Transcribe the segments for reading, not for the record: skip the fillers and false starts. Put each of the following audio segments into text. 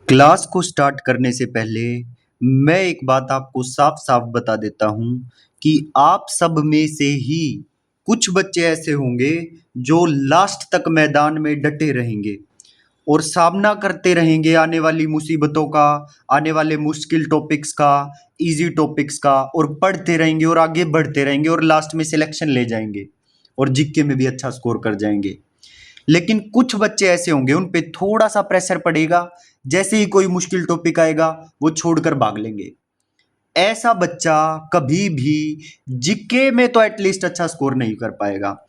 Class को start करने से पहले मैं एक बात आपको साफ-साफ बता देता हूँ कि आप सब में से ही कुछ बच्चे ऐसे होंगे जो लास्ट तक मैदान में डटे रहेंगे और सामना करते रहेंगे आने वाली मुसीबतों का, आने वाले मुश्किल टॉपिक्स का, ईज़ी टॉपिक्स का और पढ़ते रहेंगे और आगे बढ़ते रहेंगे और लास्ट में सिलेक्शन ले जाएँगे और जीके में भी अच्छा स्कोर कर जाएँगे। लेकिन कुछ बच्चे ऐसे होंगे उन पे थोड़ा-सा प्रेशर पड़ेगा, जैसे ही कोई मुश्किल टॉपिक आएगा, वो छोड़कर भाग लेंगे। ऐसा बच्चा कभी भी जीके में तो एटलीस्ट अच्छा स्कोर नहीं कर पाएगा।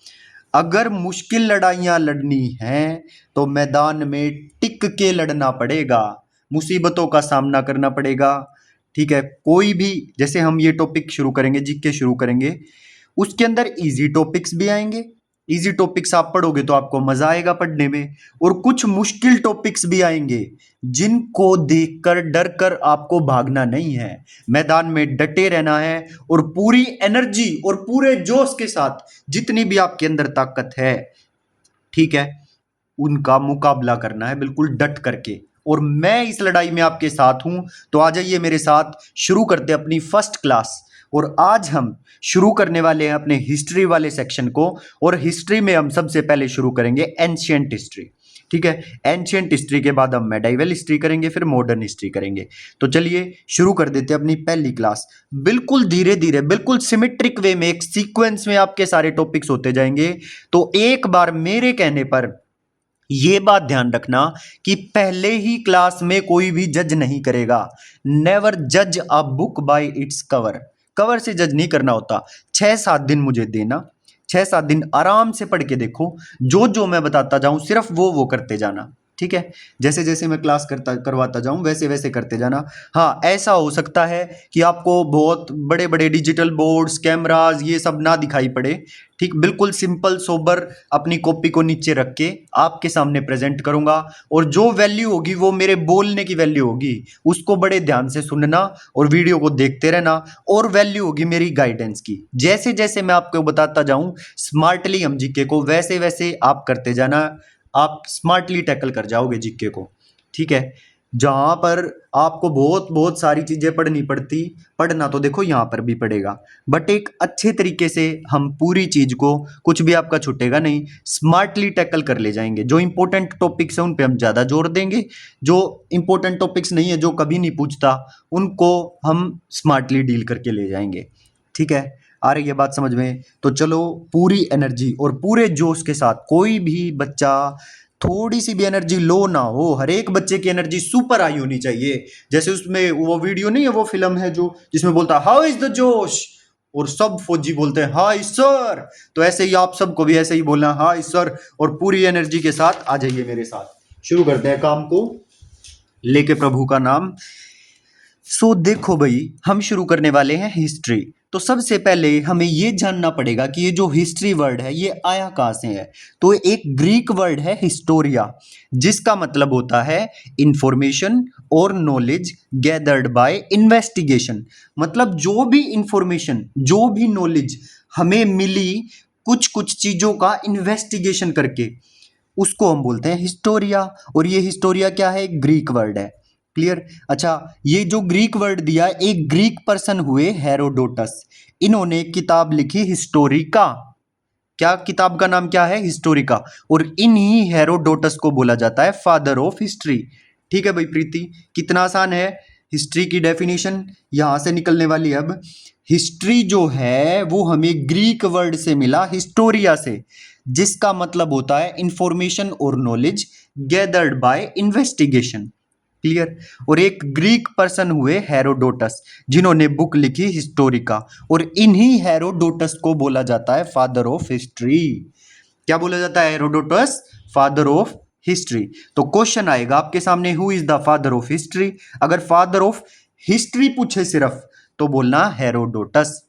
अगर मुश्किल लड़ाइयाँ लड़नी हैं, तो मैदान में टिक के लड़ना पड़ेगा, मुसीबतों का सामना करना पड़ेगा, ठीक है? कोई भी जैसे हम ये टॉपिक शुरू करेंगे, जीके शुरू करेंगे, उसके अंदर ईज़ी टॉपिक्स भी आएँगे। ईज़ी टॉपिक्स आप पढ़ोगे तो आपको मज़ा आएगा पढ़ने में और कुछ मुश्किल टॉपिक्स भी आएँगे, जिनको देखकर डर कर आपको भागना नहीं है। मैदान में डटे रहना है और पूरी एनर्जी और पूरे जोश के साथ जितनी भी आपके अंदर ताकत है, ठीक है, उनका मुकाबला करना है बिल्कुल डट करके। और मैं इस लड़ाई में आपके साथ हूं, तो आ जाइए मेरे साथ, शुरू करते हैं अपनी फर्स्ट क्लास। और आज हम शुरू करने वाले हैं अपने हिस्ट्री वाले सेक्शन को। और हिस्ट्री में हम सबसे पहले शुरू करेंगे एंशिएंट हिस्ट्री, ठीक है? एंशिएंट हिस्ट्री के बाद हम मेडाइवल हिस्ट्री करेंगे, फिर मॉडर्न हिस्ट्री करेंगे। तो चलिए शुरू कर देते हैं अपनी पहली क्लास। बिल्कुल धीरे धीरे, बिल्कुल सिमेट्रिक वे में, एक सीक्वेंस में आपके सारे टॉपिक्स होते जाएंगे। तो एक बार मेरे कहने पर ये बात ध्यान रखना कि पहले ही क्लास में कोई भी जज नहीं करेगा। नेवर जज a book by its cover. Cover से जज नहीं करना होता। 6-7 दिन मुझे देना, 6-7 दिन आराम से पढ़ के देखो, जो जो मैं बताता जाऊं सिर्फ वो करते जाना, ठीक है? जैसे जैसे मैं क्लास करवाता जाऊं वैसे वैसे करते जाना। हाँ, ऐसा हो सकता है कि आपको बहुत बड़े बड़े डिजिटल बोर्ड्स, कैमराज ये सब ना दिखाई पड़े, ठीक? बिल्कुल सिंपल सोबर अपनी कॉपी को नीचे रख के आपके सामने प्रेजेंट करूंगा और जो वैल्यू होगी वो मेरे बोलने की वैल्यू होगी, उसको बड़े ध्यान से सुनना और वीडियो को देखते रहना। और वैल्यू होगी मेरी गाइडेंस की। जैसे जैसे मैं आपको बताता जाऊं स्मार्टली हम जीके को, वैसे वैसे आप करते जाना, आप स्मार्टली टैकल कर जाओगे जीके को, ठीक है? जहां पर आपको बहुत बहुत सारी चीजें पढ़नी पड़ती, पढ़ना तो देखो यहाँ पर भी पड़ेगा, बट एक अच्छे तरीके से हम पूरी चीज को, कुछ भी आपका छूटेगा नहीं, स्मार्टली टैकल कर ले जाएंगे। जो इंपॉर्टेंट टॉपिक्स हैं उन पे हम ज्यादा जोर देंगे, जो इंपॉर्टेंट टॉपिक्स नहीं है, जो कभी नहीं पूछता, उनको हम स्मार्टली डील करके ले जाएंगे, ठीक है? आ रही है बात समझ में? तो चलो पूरी एनर्जी और पूरे जोश के साथ, कोई भी बच्चा थोड़ी सी भी एनर्जी लो ना हो, हर एक बच्चे की एनर्जी सुपर हाई होनी चाहिए। जैसे उसमें वो वीडियो नहीं है, वो फिल्म है जो जिसमें बोलता है हाउ इज द जोश, और सब फौजी बोलते हैं हाय सर। तो ऐसे ही आप सबको भी ऐसे ही बोलना हाय सर, और पूरी एनर्जी के साथ आ जाइए मेरे साथ। शुरू करते हैं काम को लेके प्रभु का नाम। सो देखो भाई, हम शुरू करने वाले हैं हिस्ट्री। तो सबसे पहले हमें ये जानना पड़ेगा कि ये जो हिस्ट्री वर्ड है ये आया कहाँ से है। तो एक ग्रीक वर्ड है हिस्टोरिया, जिसका मतलब होता है इंफॉर्मेशन और नॉलेज गैदर्ड बाय इन्वेस्टिगेशन। मतलब जो भी इंफॉर्मेशन, जो भी नॉलेज हमें मिली कुछ कुछ चीजों का इन्वेस्टिगेशन करके, उसको हम बोलते हैं हिस्टोरिया। और ये हिस्टोरिया क्या है? एक ग्रीक वर्ड है। क्लियर? अच्छा, ये जो ग्रीक वर्ड दिया, एक ग्रीक पर्सन हुए हेरोडोटस, इन्होंने किताब लिखी हिस्टोरिका। क्या किताब का नाम क्या है? हिस्टोरिका। और इन्हीं हेरोडोटस को बोला जाता है फादर ऑफ हिस्ट्री। ठीक है भाई प्रीति, कितना आसान है। हिस्ट्री की डेफिनेशन यहां से निकलने वाली है। अब हिस्ट्री जो है वो हमें ग्रीक वर्ड से मिला, हिस्टोरिया से, जिसका मतलब होता है इंफॉर्मेशन और knowledge gathered bye investigation. Clear? और एक ग्रीक पर्सन हुए हेरोडोटस, जिन्होंने बुक लिखी हिस्टोरिका, और इन्हीं हेरोडोटस को बोला जाता है फादर ऑफ हिस्ट्री। क्या बोला जाता है? Herodotus father of history. तो क्वेश्चन आएगा आपके सामने, who is the father of history? अगर फादर ऑफ हिस्ट्री पूछे सिर्फ तो बोलना हेरोडोटस।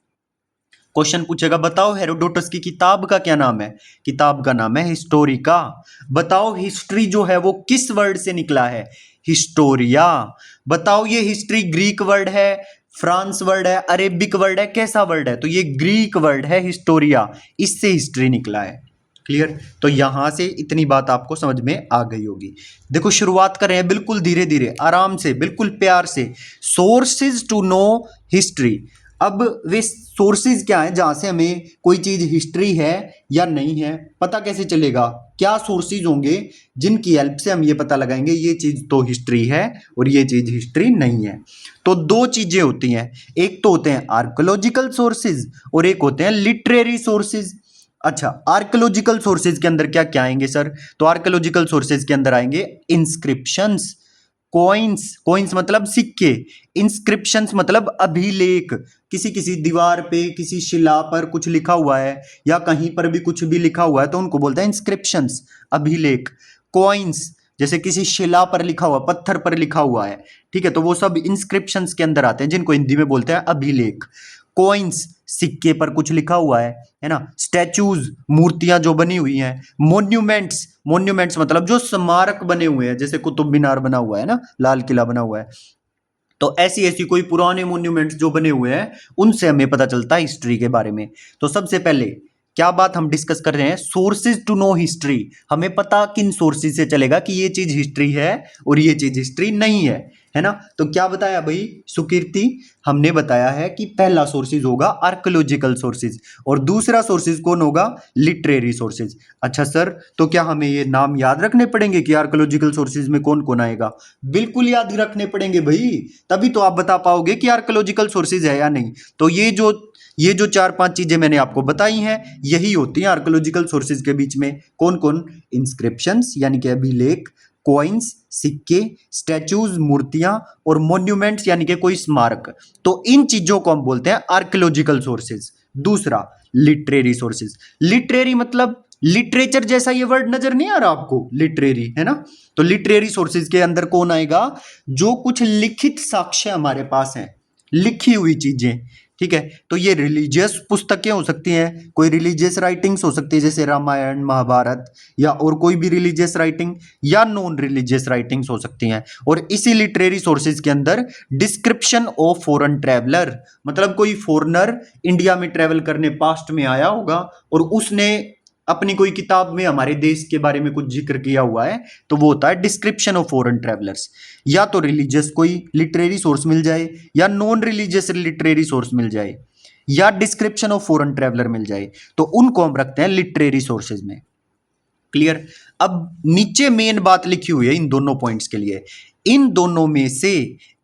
क्वेश्चन पूछेगा बताओ हेरोडोटस की किताब का क्या नाम है? किताब का नाम है हिस्टोरिका। बताओ हिस्ट्री जो है वो किस वर्ड से निकला है? हिस्टोरिया। बताओ ये हिस्ट्री ग्रीक वर्ड है, फ्रांस वर्ड है, अरेबिक वर्ड है, कैसा वर्ड है? तो ये ग्रीक वर्ड है हिस्टोरिया, इससे हिस्ट्री निकला है। क्लियर। तो यहां से इतनी बात आपको समझ में आ गई होगी। देखो शुरुआत कर रहे हैं बिल्कुल धीरे धीरे, आराम से, बिल्कुल प्यार से। Sources to know history. अब वे सोर्सेज क्या है जहां से हमें कोई चीज हिस्ट्री है या नहीं है पता कैसे चलेगा? क्या सोर्सेज होंगे जिनकी हेल्प से हम ये पता लगाएंगे ये चीज तो हिस्ट्री है और ये चीज हिस्ट्री नहीं है? तो दो चीजें होती हैं, एक तो होते हैं आर्कोलॉजिकल सोर्सेज और एक होते हैं लिटरेरी सोर्सेज। अच्छा, आर्कोलॉजिकल सोर्सेज के अंदर क्या क्या आएंगे सर? तो आर्कोलॉजिकल सोर्सेज के अंदर आएंगे इंस्क्रिप्शंस, कॉइन्स, कॉइन्स मतलब सिक्के, इंस्क्रिप्शंस मतलब अभिलेख। किसी किसी दीवार पे किसी शिला पर कुछ लिखा हुआ है या कहीं पर भी कुछ भी लिखा हुआ है तो उनको बोलते हैं इंस्क्रिप्शंस, अभिलेख। कॉइन्स जैसे किसी शिला पर लिखा हुआ, पत्थर पर लिखा हुआ है, ठीक है, तो वो सब इंस्क्रिप्शंस के अंदर आते हैं जिनको हिंदी में बोलते हैं अभिलेख। कॉइन्स सिक्के पर कुछ लिखा हुआ है ना। स्टैचूज मूर्तियां जो बनी हुई हैं। मोन्यूमेंट्स, मोन्यूमेंट्स मतलब जो स्मारक बने हुए हैं, जैसे कुतुब मीनार बना हुआ है ना, लाल किला बना हुआ है। तो ऐसी ऐसी कोई पुराने मोन्यूमेंट्स जो बने हुए हैं उनसे हमें पता चलता है हिस्ट्री के बारे में। तो सबसे पहले क्या बात हम डिस्कस कर रहे हैं? Sources to know history. हमें पता किन सोर्सेज से चलेगा कि ये चीज हिस्ट्री है और ये चीज हिस्ट्री नहीं है ना। तो क्या बताया भाई सुकीर्ति? हमने बताया है कि पहला सोर्सेज होगा आर्कोलॉजिकल सोर्सेज और दूसरा सोर्सेज कौन होगा? Literary sources. अच्छा सर, तो क्या हमें ये नाम याद रखने पड़ेंगे कि आर्कोलॉजिकल सोर्सेज में कौन कौन आएगा? बिल्कुल याद रखने पड़ेंगे भाई, तभी तो आप बता पाओगे कि आर्कोलॉजिकल सोर्सेज है या नहीं। तो ये जो चार पांच चीजें मैंने आपको बताई हैं यही होती हैं आर्कोलॉजिकल सोर्सेज के बीच में। कौन कौन? इंस्क्रिप्शंस यानी कि अभिलेख, कॉइन्स सिक्के, स्टैचूज मूर्तियां और मॉन्यूमेंट्स यानी कि कोई स्मारक। तो इन चीजों को हम बोलते हैं आर्कोलॉजिकल सोर्सेज। दूसरा लिटरेरी सोर्सेज। लिटरेरी मतलब लिटरेचर जैसा ये वर्ड नजर नहीं आ रहा आपको? लिटरेरी है ना। तो लिटरेरी सोर्सेज के अंदर कौन आएगा? जो कुछ लिखित साक्ष्य हमारे पास हैं, लिखी हुई चीजें, ठीक है। तो ये रिलीजियस पुस्तकें हो सकती हैं, कोई रिलीजियस राइटिंग्स हो सकती है जैसे रामायण महाभारत, या और कोई भी रिलीजियस राइटिंग, या नॉन रिलीजियस राइटिंग्स हो सकती हैं। और इसी लिटरेरी सोर्सेज के अंदर डिस्क्रिप्शन ऑफ फॉरेन ट्रैवलर, मतलब कोई फॉरेनर इंडिया में ट्रैवल करने पास्ट में आया होगा और उसने अपनी कोई किताब में हमारे देश के बारे में कुछ जिक्र किया हुआ है तो वो होता है डिस्क्रिप्शन ऑफ फॉरेन ट्रैवलर्स। या तो रिलीजियस कोई लिटरेरी सोर्स मिल जाए या नॉन रिलीजियस लिटरेरी सोर्स मिल जाए या डिस्क्रिप्शन ऑफ फॉरेन ट्रैवलर मिल जाए, तो उनको हम रखते हैं लिटरेरी सोर्सेज में। क्लियर। अब नीचे मेन बात लिखी हुई है इन दोनों पॉइंट्स के लिए, इन दोनों में से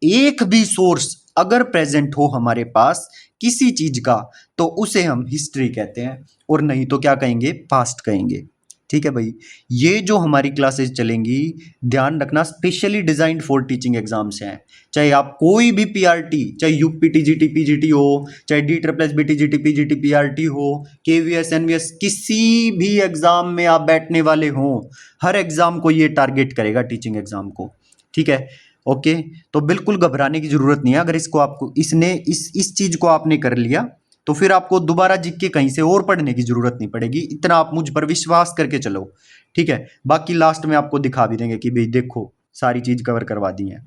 एक भी सोर्स अगर प्रेजेंट हो हमारे पास किसी चीज का तो उसे हम हिस्ट्री कहते हैं और नहीं तो क्या कहेंगे? पास्ट कहेंगे। ठीक है भाई, ये जो हमारी क्लासेस चलेंगी ध्यान रखना specially designed for teaching exams हैं। चाहे आप कोई भी पीआरटी, चाहे यूपी टीजीटी पीजीटी हो, चाहे D triple S B TGT PGT PRT हो, केवीएस एनवीएस, किसी भी एग्जाम में आप बैठने वाले हो, हर एग्जाम को ये टारगेट करेगा, टीचिंग एग्जाम को। ठीक है, ओके। तो बिल्कुल घबराने की जरूरत नहीं है। अगर इसको आपको इस चीज को आपने कर लिया तो फिर आपको दोबारा जीत के कहीं से और पढ़ने की जरूरत नहीं पड़ेगी। इतना आप मुझ पर विश्वास करके चलो, ठीक है। बाकी लास्ट में आपको दिखा भी देंगे कि भाई देखो सारी चीज कवर करवा दी है।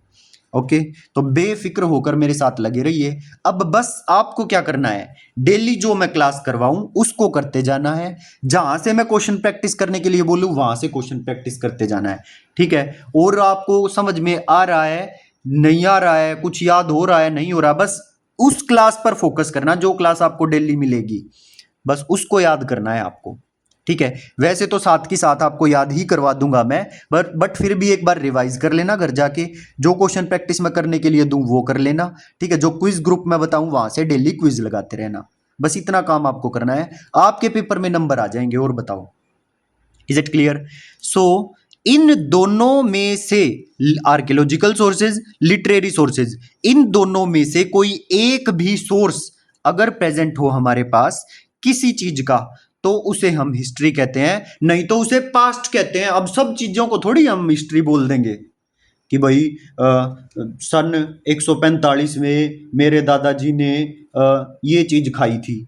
ओके, तो बेफिक्र होकर मेरे साथ लगे रहिए। अब बस आपको क्या करना है, डेली जो मैं क्लास करवाऊं उसको करते जाना है। जहां से मैं क्वेश्चन प्रैक्टिस करने के लिए बोलूं वहां से क्वेश्चन प्रैक्टिस करते जाना है, ठीक है। और आपको समझ में आ रहा है, नहीं आ रहा है, कुछ याद हो रहा है, नहीं हो रहा, बस उस क्लास पर फोकस करना जो क्लास आपको डेली मिलेगी, बस उसको याद करना है आपको, ठीक है। वैसे तो साथ के साथ आपको याद ही करवा दूंगा मैं, बट फिर भी एक बार रिवाइज कर लेना घर जाके। जो क्वेश्चन प्रैक्टिस में करने के लिए दूं वो कर लेना, ठीक है। जो क्विज ग्रुप में बताऊं वहां से डेली क्विज लगाते रहना, बस इतना काम आपको करना है। आपके पेपर में नंबर आ जाएंगे। और बताओ, इज इट क्लियर? सो इन दोनों में से आर्कियोलॉजिकल सोर्सेज, लिटरेरी सोर्सेज, इन दोनों में से कोई एक भी सोर्स अगर प्रेजेंट हो हमारे पास किसी चीज का तो उसे हम हिस्ट्री कहते हैं, नहीं तो उसे पास्ट कहते हैं। अब सब चीजों को थोड़ी हम हिस्ट्री बोल देंगे कि भाई सन 145 में मेरे दादाजी ने ये चीज खाई थी,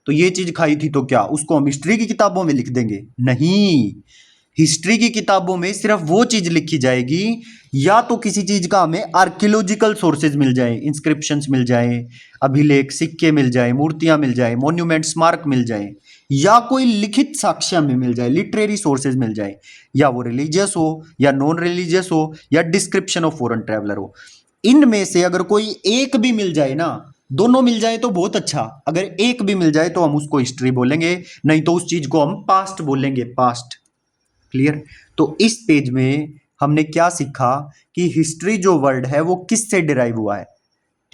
तो ये चीज खाई थी तो क्या उसको हम हिस्ट्री की किताबों में लिख देंगे? नहीं, हिस्ट्री की किताबों में सिर्फ वो चीज लिखी जाएगी या तो किसी चीज का हमें आर्कियोलॉजिकल सोर्सेज मिल जाए, इंस्क्रिप्शंस मिल जाए, अभिलेख सिक्के मिल जाए, मूर्तियां मिल जाए, मॉन्यूमेंट स्मारक मिल जाए, या कोई लिखित साक्ष्य हमें मिल जाए, लिटरेरी सोर्सेज मिल जाए, या वो रिलीजियस हो या नॉन रिलीजियस हो या डिस्क्रिप्शन ऑफ फॉरेन ट्रैवलर हो, इनमें से अगर कोई एक भी मिल जाए ना, दोनों मिल जाए तो बहुत अच्छा, अगर एक भी मिल जाए तो हम उसको हिस्ट्री बोलेंगे, नहीं तो उस चीज को हम पास्ट बोलेंगे, पास्ट। क्लियर? तो इस पेज में हमने क्या सीखा कि हिस्ट्री जो वर्ड है वो किससे डिराइव हुआ है,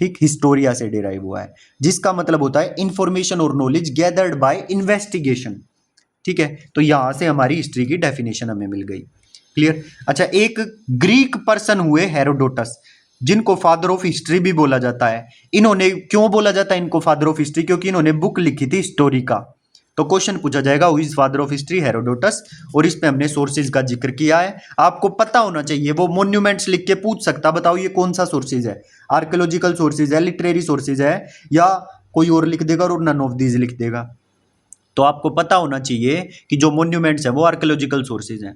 ठीक, हिस्टोरिया से डिराइव हुआ है, जिसका मतलब होता है इंफॉर्मेशन और नॉलेज गैदर्ड बाय इन्वेस्टिगेशन। ठीक है, तो यहां से हमारी हिस्ट्री की डेफिनेशन हमें मिल गई। क्लियर? अच्छा, एक ग्रीक पर्सन हुए हेरोडोटस, जिनको फादर ऑफ हिस्ट्री भी बोला जाता है। इन्होंने, क्यों बोला जाता है इनको फादर ऑफ हिस्ट्री? क्योंकि इन्होंने बुक लिखी थी हिस्टोरिका। तो क्वेश्चन पूछा जाएगा who is father of history? Herodotus. और इस पे हमने सोर्सेज का जिक्र किया है, आपको पता होना चाहिए। वो मोन्यूमेंट्स लिख के पूछ सकता, बताओ ये कौन सा सोर्सेज है, आर्कियोलॉजिकल सोर्सेज है, लिटरेरी सोर्सेज है, या कोई और लिख देगा और नन ऑफ दीज लिख देगा। तो आपको पता होना चाहिए कि जो मोन्यूमेंट्स है वो आर्कियोलॉजिकल सोर्सेज हैं,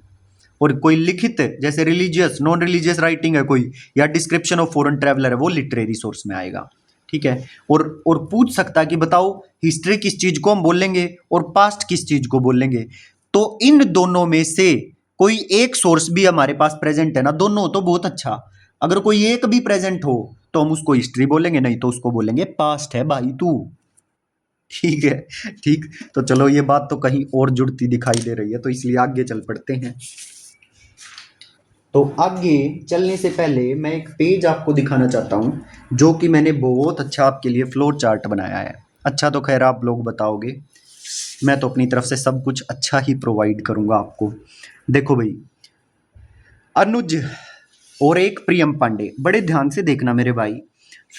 और कोई लिखित जैसे रिलीजियस नॉन रिलीजियस राइटिंग है कोई, या डिस्क्रिप्शन ऑफ फॉरेन ट्रैवलर है, वो लिटरेरी सोर्स में आएगा। ठीक है, और पूछ सकता है कि बताओ हिस्ट्री किस चीज को हम बोलेंगे और पास्ट किस चीज को बोलेंगे। तो इन दोनों में से कोई एक सोर्स भी हमारे पास प्रेजेंट है ना, दोनों हो तो बहुत अच्छा। अगर कोई एक भी प्रेजेंट हो तो हम उसको हिस्ट्री बोलेंगे, नहीं तो उसको बोलेंगे पास्ट है भाई तू। ठीक है, ठीक। तो चलो, ये बात तो कहीं और जुड़ती दिखाई दे रही है, तो इसलिए आगे चल पड़ते हैं। तो आगे चलने से पहले मैं एक पेज आपको दिखाना चाहता हूँ, जो कि मैंने बहुत अच्छा आपके लिए फ्लोर चार्ट बनाया है। अच्छा तो खैर आप लोग बताओगे, मैं तो अपनी तरफ से सब कुछ अच्छा ही प्रोवाइड करूँगा आपको। देखो भाई, अनुज और एक प्रियम पांडे, बड़े ध्यान से देखना मेरे भाई,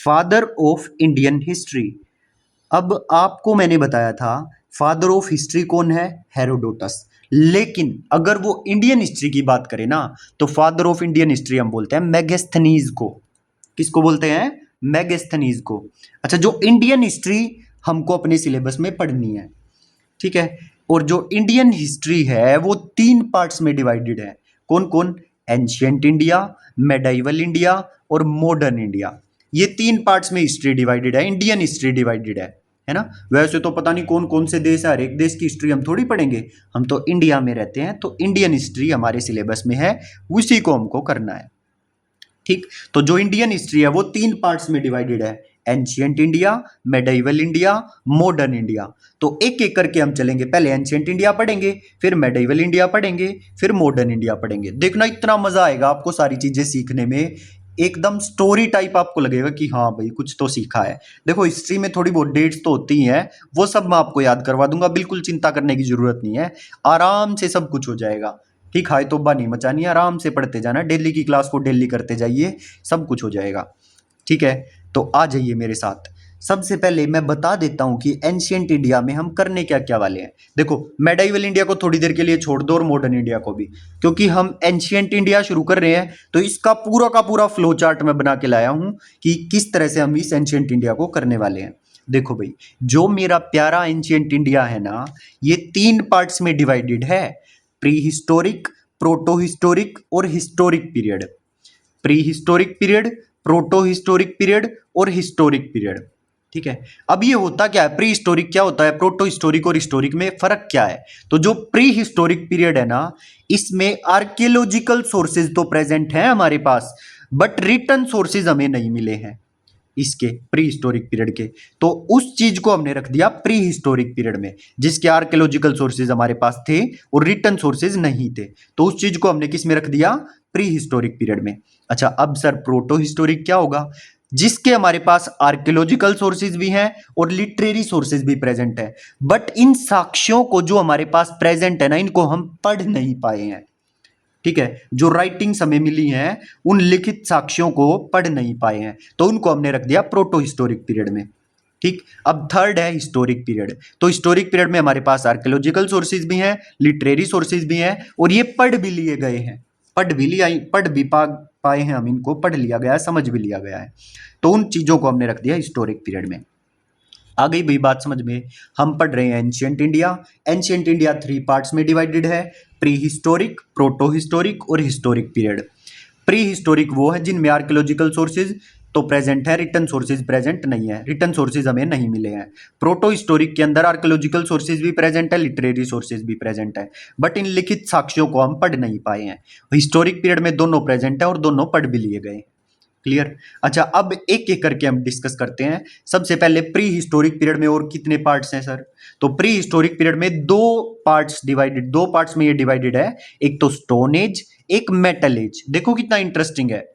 फादर ऑफ इंडियन हिस्ट्री। अब आपको मैंने बताया था फादर ऑफ हिस्ट्री कौन है? हेरोडोटस। लेकिन अगर वो इंडियन हिस्ट्री की बात करें ना, तो फादर ऑफ इंडियन हिस्ट्री हम बोलते हैं मेगस्थनीज को। किसको बोलते हैं? मेगस्थनीज को। अच्छा, जो इंडियन हिस्ट्री हमको अपने सिलेबस में पढ़नी है, ठीक है, और जो इंडियन हिस्ट्री है वो 3 पार्ट्स में डिवाइडेड है। कौन कौन? एंशियंट इंडिया, मेडाइवल इंडिया और मॉडर्न इंडिया। ये 3 पार्ट्स में हिस्ट्री डिवाइडेड है, इंडियन हिस्ट्री डिवाइडेड है ना। वैसे तो पता नहीं कौन कौन से देश है, हर एक देश की हिस्ट्री हम थोड़ी पढ़ेंगे, हम तो इंडिया में रहते हैं, तो इंडियन हिस्ट्री हमारे सिलेबस में है, उसी को हमको करना है। ठीक, तो जो इंडियन हिस्ट्री है वो 3 पार्ट्स में डिवाइडेड है, ancient India, medieval India, modern India. तो एक एक करके हम चलेंगे, पहले एंशियंट इंडिया पढ़ेंगे, फिर मेडाइवल इंडिया पढ़ेंगे, फिर मॉडर्न इंडिया पढ़ेंगे। देखना इतना मजा आएगा आपको सारी चीजें सीखने में, एकदम स्टोरी टाइप आपको लगेगा कि हाँ भाई कुछ तो सीखा है। देखो, हिस्ट्री में थोड़ी बहुत डेट्स तो होती हैं, वो सब मैं आपको याद करवा दूंगा, बिल्कुल चिंता करने की जरूरत नहीं है, आराम से सब कुछ हो जाएगा। ठीक, हाय तोबा नहीं मचानी, आराम से पढ़ते जाना, डेली की क्लास को डेली करते जाइए, सब कुछ हो जाएगा। ठीक है, तो आ जाइए मेरे साथ। सबसे पहले मैं बता देता हूं कि एंशियंट इंडिया में हम करने क्या क्या वाले हैं। देखो, मेडाइवल इंडिया को थोड़ी देर के लिए छोड़ दो और मॉडर्न इंडिया को भी, क्योंकि हम एंशियंट इंडिया शुरू कर रहे हैं, तो इसका पूरा का पूरा फ्लो चार्ट मैं बना के लाया हूं कि किस तरह से हम इस एंशियंट इंडिया को करने वाले हैं। देखो भाई, जो मेरा प्यारा एंशियंट इंडिया है ना, ये 3 पार्ट्स में डिवाइडेड है, प्री हिस्टोरिक, प्रोटो हिस्टोरिक और historic period. Pre historic period, proto historic period और हिस्टोरिक पीरियड। ठीक है, अब ये होता क्या है, प्री हिस्टोरिक क्या होता है, प्रोटो हिस्टोरिक और हिस्टोरिक में फर्क क्या है? तो जो प्री हिस्टोरिक पीरियड है ना, इसमें आर्कियोलॉजिकल सोर्सेज तो प्रेजेंट हैं हमारे पास, बट रिटन सोर्सेज हमें नहीं मिले हैं इसके प्री हिस्टोरिक पीरियड के। तो उस चीज को हमने रख दिया प्री हिस्टोरिक पीरियड में, जिसके आर्कियोलॉजिकल सोर्सेज हमारे पास थे और रिटन सोर्सेज नहीं थे, तो उस चीज को हमने किस में रख दिया? प्री हिस्टोरिक पीरियड में। अच्छा, अब सर प्रोटो हिस्टोरिक क्या होगा? जिसके हमारे पास आर्कियोलॉजिकल सोर्सेज भी हैं और लिटरेरी सोर्सेज भी प्रेजेंट है, बट इन साक्ष्यों को जो हमारे पास प्रेजेंट है ना, इनको हम पढ़ नहीं पाए हैं। ठीक है, जो राइटिंग्स हमें मिली हैं उन लिखित साक्ष्यों को पढ़ नहीं पाए हैं, तो उनको हमने रख दिया प्रोटो हिस्टोरिक पीरियड में। ठीक, अब थर्ड है हिस्टोरिक पीरियड। तो हिस्टोरिक पीरियड में हमारे पास आर्कियोलॉजिकल सोर्सेज भी हैं, लिटरेरी सोर्सेज भी हैं, और ये पढ़ भी लिए गए हैं, पढ़ भी पाए हैं हम, इनको पढ़ लिया गया है, समझ भी लिया गया है, तो उन चीजों को हमने रख दिया हिस्टोरिक पीरियड में। आ गई भाई बात समझ में? हम पढ़ रहे हैं ancient India. Ancient India 3 parts में डिवाइडेड है, प्री हिस्टोरिक, प्रोटो हिस्टोरिक और हिस्टोरिक पीरियड। प्री हिस्टोरिक वो है जिनमें आर्कियोलॉजिकल सोर्सेज तो प्रेजेंट है, रिटर्न सोर्सेज प्रेजेंट नहीं है, रिटर्न सोर्सेज हमें नहीं मिले हैं। प्रोटो हिस्टोरिक के अंदर आर्कियोलॉजिकल सोर्सेज भी प्रेजेंट है, लिटरेरी सोर्सेज भी प्रेजेंट है, बट इन लिखित साक्ष्यों को हम पढ़ नहीं पाए हैं। हिस्टोरिक पीरियड में दोनों प्रेजेंट है और दोनों पढ़ भी लिए गए। क्लियर। अच्छा, अब एक एक करके हम डिस्कस करते हैं। सबसे पहले प्री हिस्टोरिक पीरियड में और कितने पार्ट्स हैं सर? तो प्री हिस्टोरिक पीरियड में दो पार्ट्स में ये डिवाइडेड है। एक तो स्टोन एज, एक मेटल एज। देखो कितना इंटरेस्टिंग है।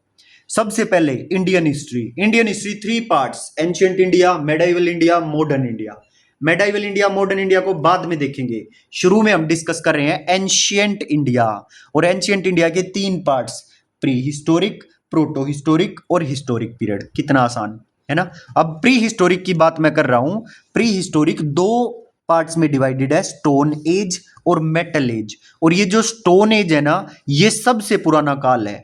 सबसे पहले Indian history 3 parts, ancient India, medieval India, modern India. Medieval India, modern India को बाद में देखेंगे। शुरू में हम डिस्कस कर रहे हैं एंशिएंट इंडिया, और एंशिएंट इंडिया के 3 parts, pre historic, proto historic और हिस्टोरिक पीरियड। कितना आसान है ना। अब प्री हिस्टोरिक की बात मैं कर रहा हूं। प्री हिस्टोरिक 2 पार्ट्स में डिवाइडेड है, स्टोन एज और मेटल एज। और ये जो स्टोन एज है ना, ये सबसे पुराना काल है।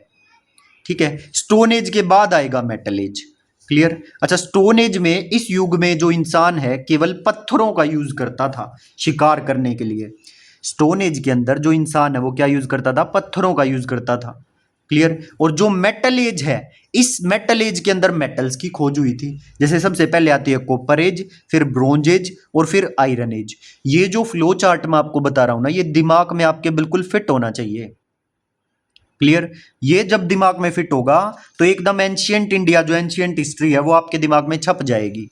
ठीक है, स्टोन एज के बाद आएगा मेटल एज। क्लियर। अच्छा, स्टोन एज में, इस युग में जो इंसान है केवल पत्थरों का यूज करता था शिकार करने के लिए। स्टोन एज के अंदर जो इंसान है वो क्या यूज करता था? पत्थरों का यूज करता था। क्लियर। और जो मेटल एज है, इस मेटल एज के अंदर मेटल्स की खोज हुई थी। जैसे सबसे पहले आती है कॉपर एज, फिर ब्रोंज एज और फिर आयरन एज। ये जो फ्लो चार्ट मैं आपको बता रहा हूं ना, ये दिमाग में आपके बिल्कुल फिट होना चाहिए। क्लियर। ये जब दिमाग में फिट होगा तो एकदम एंशिएंट इंडिया, जो एंशिएंट हिस्ट्री है, वो आपके दिमाग में छप जाएगी।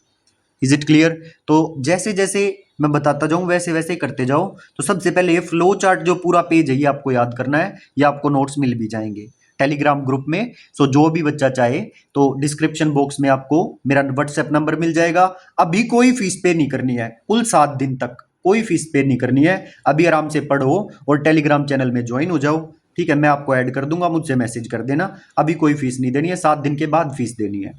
Is it clear? तो जैसे जैसे मैं बताता जाऊं वैसे वैसे करते जाओ। तो सबसे पहले ये फ्लो चार्ट जो पूरा पेज है ये आपको याद करना है। ये आपको नोट्स मिल भी जाएंगे टेलीग्राम ग्रुप में। सो जो भी बच्चा चाहे तो डिस्क्रिप्शन बॉक्स में आपको मेरा व्हाट्सएप नंबर मिल जाएगा। अभी कोई फीस पे नहीं करनी है, कुल 7 दिन तक कोई फीस पे नहीं करनी है। अभी आराम से पढ़ो और टेलीग्राम चैनल में ज्वाइन हो जाओ। ठीक है, मैं आपको ऐड कर दूंगा, मुझसे मैसेज कर देना। अभी कोई फीस नहीं देनी है, 7 दिन के बाद फीस देनी है।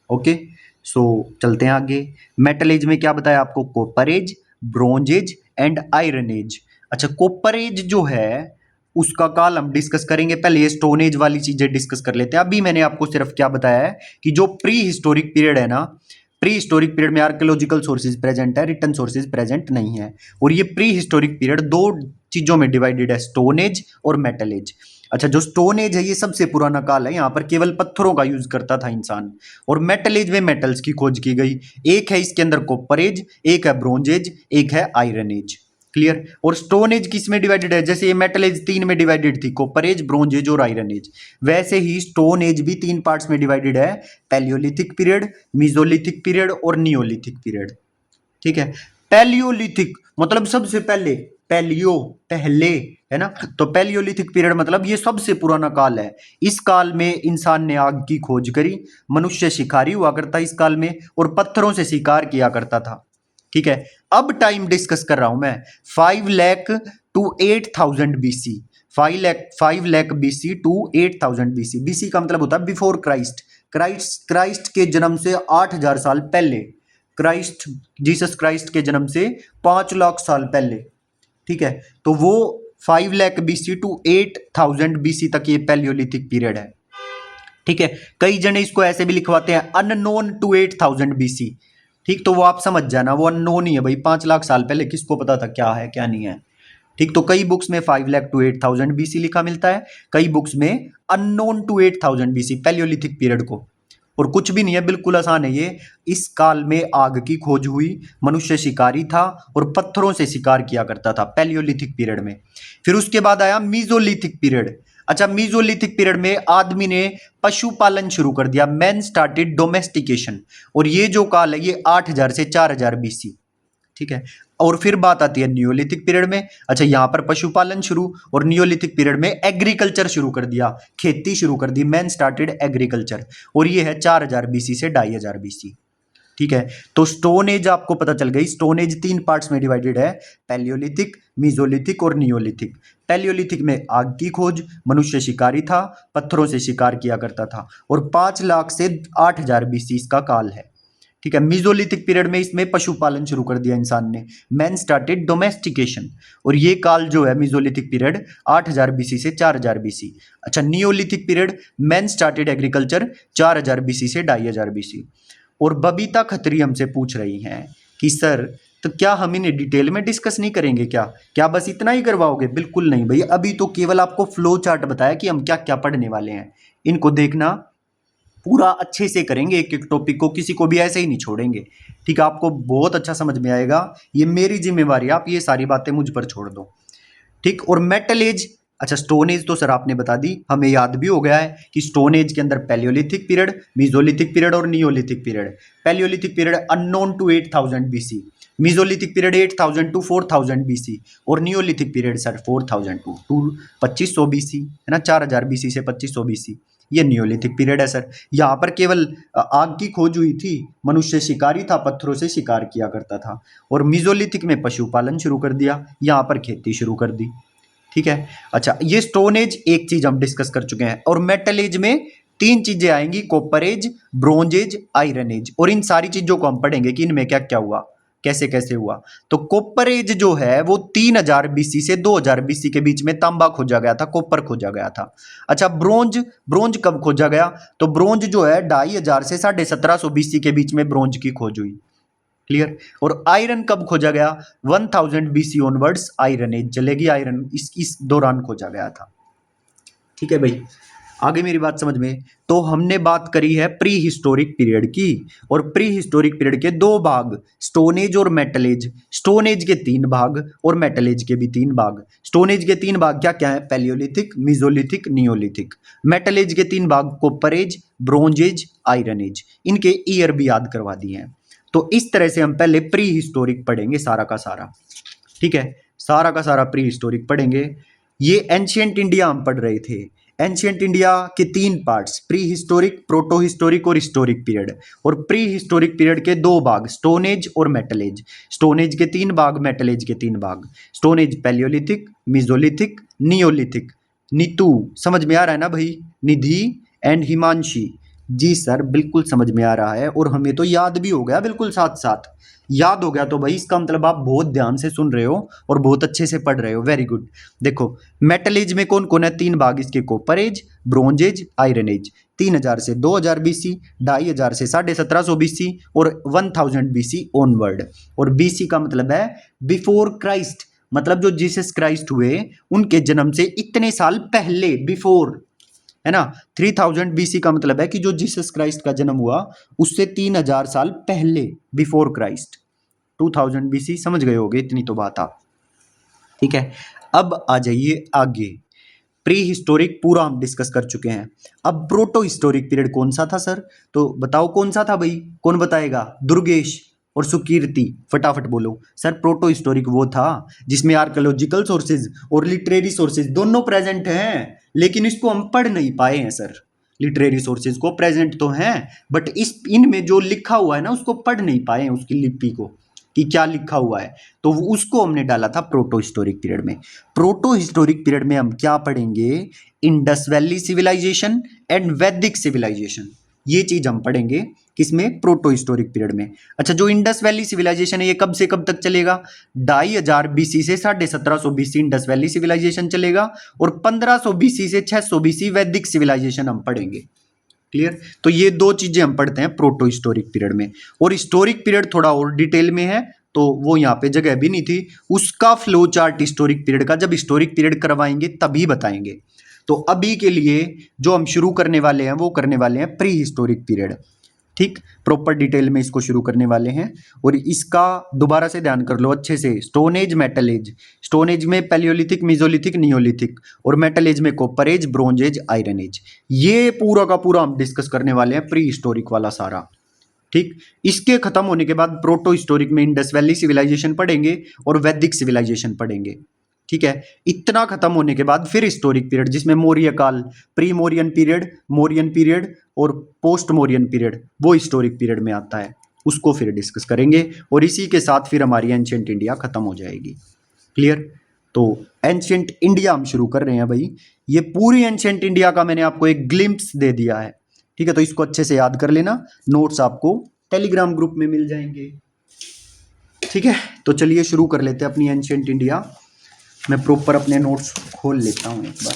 ओके, सो चलते हैं आगे। मेटल एज में क्या बताया आपको? Copper age, bronze age and iron age. अच्छा, कॉपर एज जो है उसका काल हम डिस्कस करेंगे। पहले ये स्टोन एज वाली चीजें डिस्कस कर लेते हैं। अभी मैंने आपको सिर्फ क्या बताया है कि जो प्री हिस्टोरिक पीरियड है ना, प्री हिस्टोरिक पीरियड में आर्कियोलॉजिकल सोर्सेज प्रेजेंट है, रिटर्न सोर्सेज प्रेजेंट नहीं है। और ये प्री हिस्टोरिक पीरियड 2 चीजों में डिवाइडेड है, स्टोन एज और मेटल एज। अच्छा, जो स्टोन एज है ये सबसे पुराना काल है, यहाँ पर केवल पत्थरों का यूज करता था इंसान। और मेटल एज में मेटल्स की खोज की गई। एक है इसके अंदर कॉपर एज, एक है ब्रोंज एज, एक है आयरन एज। क्लियर। और स्टोन एज किस में डिवाइडेड है? जैसे ये मेटल एज 3 में डिवाइडेड थी, कॉपर एज, ब्रोंज एज और आयरन एज, वैसे ही स्टोन एज भी 3 पार्ट्स में डिवाइडेड है, पैलियोलिथिक पीरियड, मीजोलिथिक पीरियड और नियोलिथिक पीरियड। ठीक है। पैलियोलिथिक मतलब सबसे पहले, पैलियो पहले, है ना। तो पैलियोलिथिक पीरियड मतलब ये सबसे पुराना काल है। इस काल में इंसान ने आग की खोज करी, मनुष्य शिकारी हुआ करता इस काल में, और पत्थरों से शिकार किया करता था। ठीक है। अब टाइम डिस्कस कर रहा हूं मैं 5 lakh to 8000 BC. 5 lakh BC to 8000 BC. BC का मतलब होता है बिफोर क्राइस्ट। क्राइस्ट के जन्म से 8000 साल पहले, जीसस क्राइस्ट के जन्म से 5 लाख साल पहले। ठीक है। तो वो 5 लाख बीसी टू 8000 बीसी तक ये पैलियोलिथिक पीरियड है। ठीक है। कई जने इसको ऐसे भी लिखवाते हैं अननोन टू 8000 बीसी। ठीक, तो वो आप समझ जाना, वो अननोन ही है भाई। 5 लाख साल पहले किसको पता था क्या है क्या नहीं है। ठीक, तो कई बुक्स में 5 लाख टू 8000 बीसी लिखा मिलता है, कई बुक्स में unknown to 8000 BC, palaeolithic period को। और कुछ भी नहीं है, बिल्कुल आसान है ये। इस काल में आग की खोज हुई, मनुष्य शिकारी था और पत्थरों से शिकार किया करता था, पैलियोलिथिक पीरियड में। फिर उसके बाद आया मीजोलिथिक पीरियड। अच्छा, मीजोलिथिक पीरियड में आदमी ने पशुपालन शुरू कर दिया, मैन स्टार्टेड डोमेस्टिकेशन। और ये जो काल है ये 8000 से 4000 बीसी। ठीक है। और फिर बात आती है नियोलिथिक पीरियड में। अच्छा, यहां पर पशुपालन शुरू, और नियोलिथिक पीरियड में एग्रीकल्चर शुरू कर दिया, खेती शुरू कर दी, मैन स्टार्टेड एग्रीकल्चर। और ये है 4000 बीसी से 2500 बीसी। ठीक है। तो स्टोन एज आपको पता चल गई। स्टोन एज 3 पार्ट्स में डिवाइडेड है, पैलियोलिथिक, मीजोलिथिक और नियोलिथिक। पैलियोलिथिक में आग की खोज, मनुष्य शिकारी था, पत्थरों से शिकार किया करता था, और 5 लाख से 8000 बीसी इसका काल है। ठीक है। मीजोलिथिक पीरियड में इसमें पशुपालन शुरू कर दिया इंसान ने, मैन स्टार्टेड डोमेस्टिकेशन। और ये काल जो है मीजोलिथिक पीरियड 8000 बीसी से 4000 बीसी। अच्छा, Neolithic period man started agriculture 4000 BC से 2500 बीसी। और बबीता खत्री हमसे पूछ रही हैं कि सर, तो क्या हम इन्हें डिटेल में डिस्कस नहीं करेंगे क्या बस इतना ही करवाओगे? बिल्कुल नहीं भाई, अभी तो केवल आपको फ्लो चार्ट बताया कि हम क्या क्या पढ़ने वाले हैं, इनको देखना पूरा अच्छे से करेंगे, एक एक टॉपिक को, किसी को भी ऐसे ही नहीं छोड़ेंगे। ठीक है, आपको बहुत अच्छा समझ में आएगा, ये मेरी जिम्मेवारी है, आप ये सारी बातें मुझ पर छोड़ दो। ठीक, और मेटल एज, अच्छा स्टोन एज तो सर आपने बता दी, हमें याद भी हो गया है कि स्टोन एज के अंदर पैलियोलिथिक पीरियड, मीजोलिथिक पीरियड और neolithic period. Palaeolithic period unknown to 8000 BC, mesolithic period 8000 to 4000 BC, और neolithic period sir 4000 to 2500 BC, है ना, 4000 बीसी से 2500 बीसी, ये नियोलिथिक पीरियड है सर। यहाँ पर केवल आग की खोज हुई थी, मनुष्य शिकारी था, पत्थरों से शिकार किया करता था, और मीजोलिथिक में पशुपालन शुरू कर दिया, यहाँ पर खेती शुरू कर दी। ठीक है, अच्छा ये स्टोन एज एक चीज हम डिस्कस कर चुके हैं, और मेटल एज में तीन चीजें आएंगी, copper age, bronze age, iron age, और इन सारी चीजों को हम पढ़ेंगे कि इनमें क्या क्या हुआ, कैसे कैसे हुआ। तो कॉपर एज जो है वो 3000 बीसी से 2000 बीसी के बीच में तांबा खोजा गया था, कॉपर खोजा गया था। अच्छा ब्रोंज, ब्रोंज कब खोजा गया, तो ब्रोंज जो है 2500 से 1750 बीसी के बीच में ब्रोंज की खोज हुई। क्लियर, और आयरन कब खोजा गया, 1000 बीसी ऑनवर्ड्स आयरन एज चलेगी, आयरन इस दौरान खोजा गया था। ठीक है भाई, आगे मेरी बात समझ में। तो हमने बात करी है प्री हिस्टोरिक पीरियड की, और प्री हिस्टोरिक पीरियड के दो भाग, स्टोन एज और मेटल एज। स्टोन एज के 3 भाग और मेटल एज के भी 3 भाग। स्टोन एज के 3 भाग क्या क्या है, palaeolithic, mesolithic, neolithic. Metal age के 3 भाग, copper age, bronze age, iron age. इनके ईयर भी याद करवा दिए हैं। तो इस तरह से हम पहले प्री हिस्टोरिक पढ़ेंगे सारा का सारा। ठीक है, सारा का सारा प्री हिस्टोरिक पढ़ेंगे। ये एंशियंट इंडिया हम पढ़ रहे थे। एंशियंट इंडिया के 3 parts, pre historic, proto historic और हिस्टोरिक पीरियड। और प्री हिस्टोरिक पीरियड के 2 भाग, स्टोन एज और मेटल एज। स्टोन एज के 3 भाग, मेटल एज के 3 भाग। Stone age Palaeolithic, mesolithic, Neolithic. Neetu समझ में आ रहा है ना भाई, निधि एंड हिमांशी, जी सर बिल्कुल समझ में आ रहा है, और हमें तो याद भी हो गया, बिल्कुल साथ साथ याद हो गया। तो भाई इसका मतलब आप बहुत ध्यान से सुन रहे हो और बहुत अच्छे से पढ़ रहे हो, वेरी गुड। देखो मेटल एज में कौन कौन है, 3 भाग इसके, copper age, bronze age, iron age. 3000 से 2000 बीसी, 2500 से 1750 बीसी, और 1000 बीसी ऑनवर्ड। और बीसी का मतलब है बिफोर क्राइस्ट, मतलब जो जीसस क्राइस्ट हुए उनके जन्म से इतने साल पहले, बिफोर, है ना। 3000 बीसी का मतलब है कि जो जीसस क्राइस्ट का जन्म हुआ उससे 3000 साल पहले, बिफोर क्राइस्ट। 2000 बीसी समझ गए होगे, इतनी तो बात आप। ठीक है, अब आ जाइए आगे। प्री हिस्टोरिक पूरा हम डिस्कस कर चुके हैं। अब प्रोटो हिस्टोरिक पीरियड कौन सा था सर, तो बताओ कौन सा था भाई, कौन बताएगा, दुर्गेश और सुकीर्ति, फटाफट बोलो। सर प्रोटो हिस्टोरिक वो था जिसमें आर्कोलॉजिकल सोर्सेज और लिटरेरी सोर्सेज दोनों प्रेजेंट हैं, लेकिन इसको हम पढ़ नहीं पाए हैं सर। लिटरेरी सोर्सेज को प्रेजेंट तो हैं, बट इस इनमें जो लिखा हुआ है ना उसको पढ़ नहीं पाए हैं, उसकी लिपि को कि क्या लिखा हुआ है, तो उसको हमने डाला था प्रोटो हिस्टोरिक पीरियड में। प्रोटो हिस्टोरिक पीरियड में हम क्या पढ़ेंगे, इंडस वैली सिविलाइजेशन एंड वैदिक सिविलाइजेशन, ये चीज हम पढ़ेंगे किसमें, प्रोटो हिस्टोरिक पीरियड में। अच्छा जो इंडस वैली सिविलाइजेशन है ये कब से कब तक चलेगा, 2500 बीसी से 1750 बीसी इंडस वैली सिविलाइजेशन चलेगा, और 1500 बीसी से 600 बीसी वैदिक सिविलाइजेशन हम पढ़ेंगे। क्लियर, तो ये 2 चीजें हम पढ़ते हैं प्रोटो हिस्टोरिक पीरियड में। और हिस्टोरिक पीरियड थोड़ा और डिटेल में है, तो वो यहाँ पे जगह भी नहीं थी, उसका फ्लो चार्ट हिस्टोरिक पीरियड का जब हिस्टोरिक पीरियड करवाएंगे तभी बताएंगे। तो अभी के लिए जो हम शुरू करने वाले हैं वो करने वाले हैं प्री हिस्टोरिक पीरियड। ठीक, प्रॉपर डिटेल में इसको शुरू करने वाले हैं। और इसका दोबारा से ध्यान कर लो अच्छे से, stone age, metal age. Stone age में पैलियोलिथिक, मीजोलिथिक, नियोलिथिक, और मेटल एज में copper age, bronze age, iron age. ये पूरा का पूरा हम डिस्कस करने वाले हैं, प्री हिस्टोरिक वाला सारा। ठीक, इसके खत्म होने के बाद प्रोटो हिस्टोरिक में इंडस वैली सिविलाइजेशन पढ़ेंगे और वैदिक सिविलाइजेशन पढ़ेंगे। ठीक है, इतना खत्म होने के बाद फिर हिस्टोरिक पीरियड जिसमें मौर्य काल, प्री मौर्यन पीरियड और पोस्ट मौर्यन पीरियड, वो हिस्टोरिक पीरियड में आता है, उसको फिर डिस्कस करेंगे। और इसी के साथ फिर हमारी एंशिएंट इंडिया खत्म हो जाएगी। क्लियर, तो एंशिएंट इंडिया हम शुरू कर रहे हैं भाई। ये पूरी एंशिएंट इंडिया का मैंने आपको एक ग्लिम्प्स दे दिया है। ठीक है, तो इसको अच्छे से याद कर लेना, नोट्स आपको टेलीग्राम ग्रुप में मिल जाएंगे। ठीक है, तो चलिए शुरू कर लेते हैं अपनी एंशिएंट इंडिया। मैं प्रॉपर अपने नोट्स खोल लेता हूं एक बार,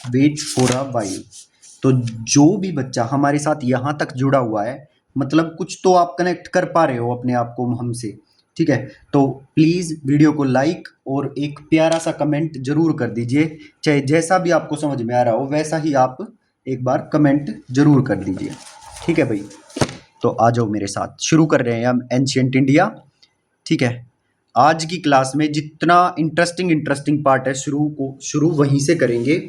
वेट फॉर अ वाइल। तो जो भी बच्चा हमारे साथ यहाँ तक जुड़ा हुआ है, मतलब कुछ तो आप कनेक्ट कर पा रहे हो अपने आप को हमसे। ठीक है, तो प्लीज़ वीडियो को लाइक और एक प्यारा सा कमेंट जरूर कर दीजिए, चाहे जैसा भी आपको समझ में आ रहा हो वैसा ही आप एक बार कमेंट जरूर कर दीजिए। ठीक है भाई, तो आ जाओ मेरे साथ, शुरू कर रहे हैं हम एंशिएंट इंडिया। ठीक है, आज की क्लास में जितना इंटरेस्टिंग इंटरेस्टिंग पार्ट है शुरू वहीं से करेंगे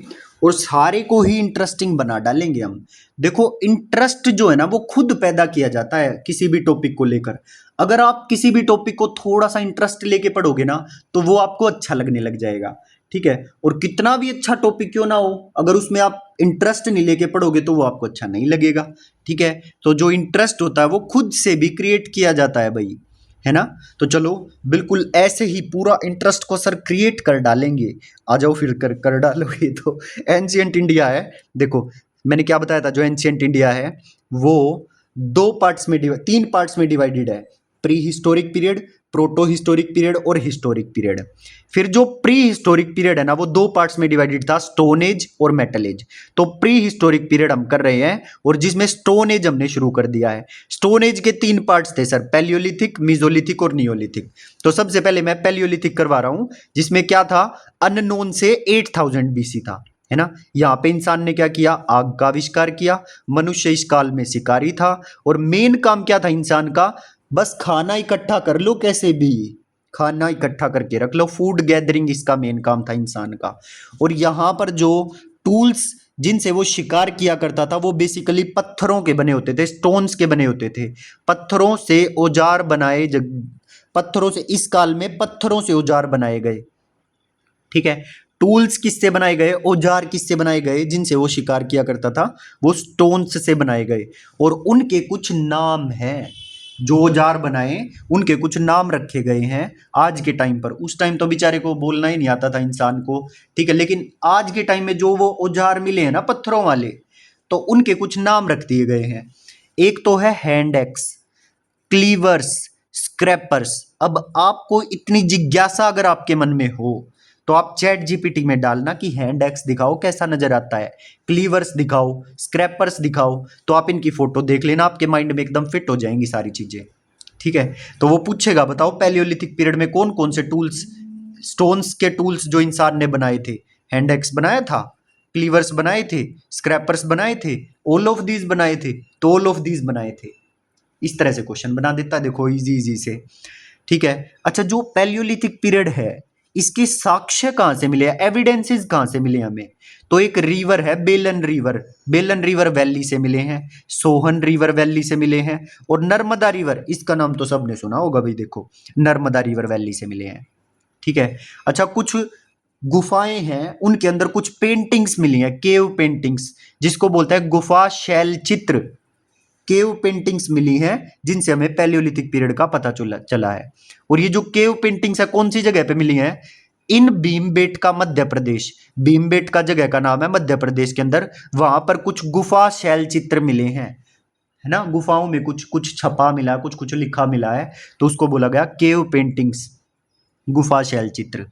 और सारे को ही इंटरेस्टिंग बना डालेंगे हम। देखो, इंटरेस्ट जो है ना वो खुद पैदा किया जाता है किसी भी टॉपिक को लेकर। अगर आप किसी भी टॉपिक को थोड़ा सा इंटरेस्ट लेके पढ़ोगे ना तो वो आपको अच्छा लगने लग जाएगा। ठीक है, और कितना भी अच्छा टॉपिक क्यों ना हो, अगर उसमें आप इंटरेस्ट नहीं लेके पढ़ोगे तो वो आपको अच्छा नहीं लगेगा। ठीक है, तो जो इंटरेस्ट होता है वो खुद से भी क्रिएट किया जाता है भाई, है ना। तो चलो बिल्कुल ऐसे ही पूरा इंटरेस्ट को सर क्रिएट कर डालेंगे। आ जाओ फिर कर डालोगे तो एंशिएंट इंडिया है। देखो, मैंने क्या बताया था, जो एंशिएंट इंडिया है वो तीन पार्ट्स में डिवाइडेड है। Pre historic period, proto historic period और हिस्टोरिक पीरियड। फिर जो प्री हिस्टोरिक पीरियड है ना वो दो पार्ट्स में डिवाइडेड था, स्टोन एज और मेटल एज। तो प्री हिस्टोरिक पीरियड हम कर रहे हैं और जिसमें स्टोन एज हमने शुरू कर दिया है। स्टोन एज के तीन पार्ट्स थे सर, पैलियोलिथिक, मीजोलिथिक और नियोलिथिक। तो सबसे पहले मैं पैलियोलिथिक करवा रहा हूं, जिसमें क्या था, अननोन से 8000 बीसी था, है ना। यहाँ पे इंसान ने क्या किया, आग का आविष्कार किया। मनुष्य इस काल में शिकारी था और मेन काम क्या था इंसान का, बस खाना इकट्ठा कर लो, कैसे भी खाना इकट्ठा करके रख लो, फूड गैदरिंग इसका मेन काम था इंसान का। और यहाँ पर जो टूल्स जिनसे वो शिकार किया करता था वो बेसिकली पत्थरों के बने होते थे, स्टोन्स के बने होते थे। पत्थरों से औजार बनाए, पत्थरों से, इस काल में पत्थरों से औजार बनाए गए। ठीक है, टूल्स किससे बनाए गए, औजार किससे बनाए गए, जिनसे वो शिकार किया करता था, वो स्टोन्स से बनाए गए। और उनके कुछ नाम हैं, जो औजार बनाए उनके कुछ नाम रखे गए हैं आज के टाइम पर। उस टाइम तो बेचारे को बोलना ही नहीं आता था इंसान को, ठीक है, लेकिन आज के टाइम में जो वो औजार मिले हैं ना पत्थरों वाले, तो उनके कुछ नाम रख दिए गए हैं। एक तो है हैंड एक्स, क्लीवर्स, स्क्रैपर्स। अब आपको इतनी जिज्ञासा अगर आपके मन में हो तो आप चैट जीपीटी में डालना कि हैंड एक्स दिखाओ कैसा नजर आता है, क्लीवर्स दिखाओ, स्क्रैपर्स दिखाओ, तो आप इनकी फोटो देख लेना, आपके माइंड में एकदम फिट हो जाएंगी सारी चीजें। ठीक है, तो वो पूछेगा बताओ पैलियोलिथिक पीरियड में कौन कौन से टूल्स, स्टोन्स के टूल्स जो इंसान ने बनाए थे, हैंड एक्स बनाया था, क्लीवर्स बनाए थे, स्क्रैपर्स बनाए थे, ऑल ऑफ दीज बनाए थे, तो ऑल ऑफ दीज बनाए थे। इस तरह से क्वेश्चन बना देता है, देखो इजी इजी से। ठीक है, अच्छा, जो पैलियोलिथिक पीरियड है इसके साक्ष्य कहाँ से मिले, एविडेंसेस कहाँ से मिले हमें, तो एक रिवर है बेलन रिवर, बेलन रिवर वैली से मिले हैं, सोहन रिवर वैली से मिले हैं, और नर्मदा रिवर, इसका नाम तो सबने सुना होगा भाई, देखो नर्मदा रिवर वैली से मिले हैं। ठीक है, अच्छा, कुछ गुफाएं हैं उनके अंदर कुछ पेंटिंग्स मिली हैं, केव पेंटिंग्स, जिसको बोलता है गुफा शैल चित्र। केव पेंटिंग्स मिली हैं जिनसे हमें पैलियोलिथिक पीरियड का पता चला है। और ये जो केव पेंटिंग्स है कौन सी जगह पे मिली हैं, इन भीमबेटका मध्य प्रदेश, भीमबेटका जगह का नाम है मध्य प्रदेश के अंदर, वहां पर कुछ गुफा शैल चित्र मिले हैं, है ना। गुफाओं में कुछ कुछ छपा मिला, कुछ कुछ लिखा मिला है, तो उसको बोला गया केव पेंटिंग्स, गुफा शैल चित्र।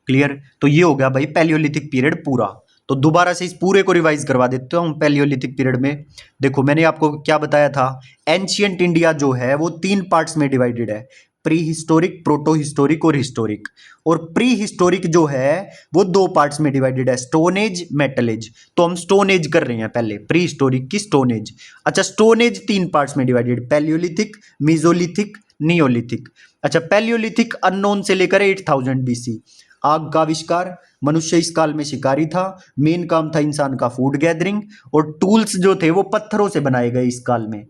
क्लियर, तो ये हो गया भाई पैलियोलिथिक पीरियड पूरा। तो दोबारा से इस पूरे को रिवाइज करवा देते हूँ पैलियोलिथिक पीरियड में। देखो मैंने आपको क्या बताया था, एंशियंट इंडिया जो है वो तीन पार्ट्स में डिवाइडेड है, प्री हिस्टोरिक, प्रोटो हिस्टोरिक और हिस्टोरिक। और प्री हिस्टोरिक जो है वो दो पार्ट्स में डिवाइडेड है, स्टोन एज, मेटल एज। तो हम स्टोन एज कर रहे हैं पहले, प्री हिस्टोरिक की स्टोन एज। अच्छा, स्टोन एज तीन पार्ट्स में डिवाइडेड, पैलियोलिथिक, मीजोलिथिक, नियोलिथिक। अच्छा, पैलियोलिथिक अननोन से लेकर 8000 बीसी, आग का आविष्कार, मनुष्य इस काल में शिकारी था, मेन काम था इंसान का फूड गैदरिंग, और टूल्स जो थे वो पत्थरों से बनाए गए इस काल में,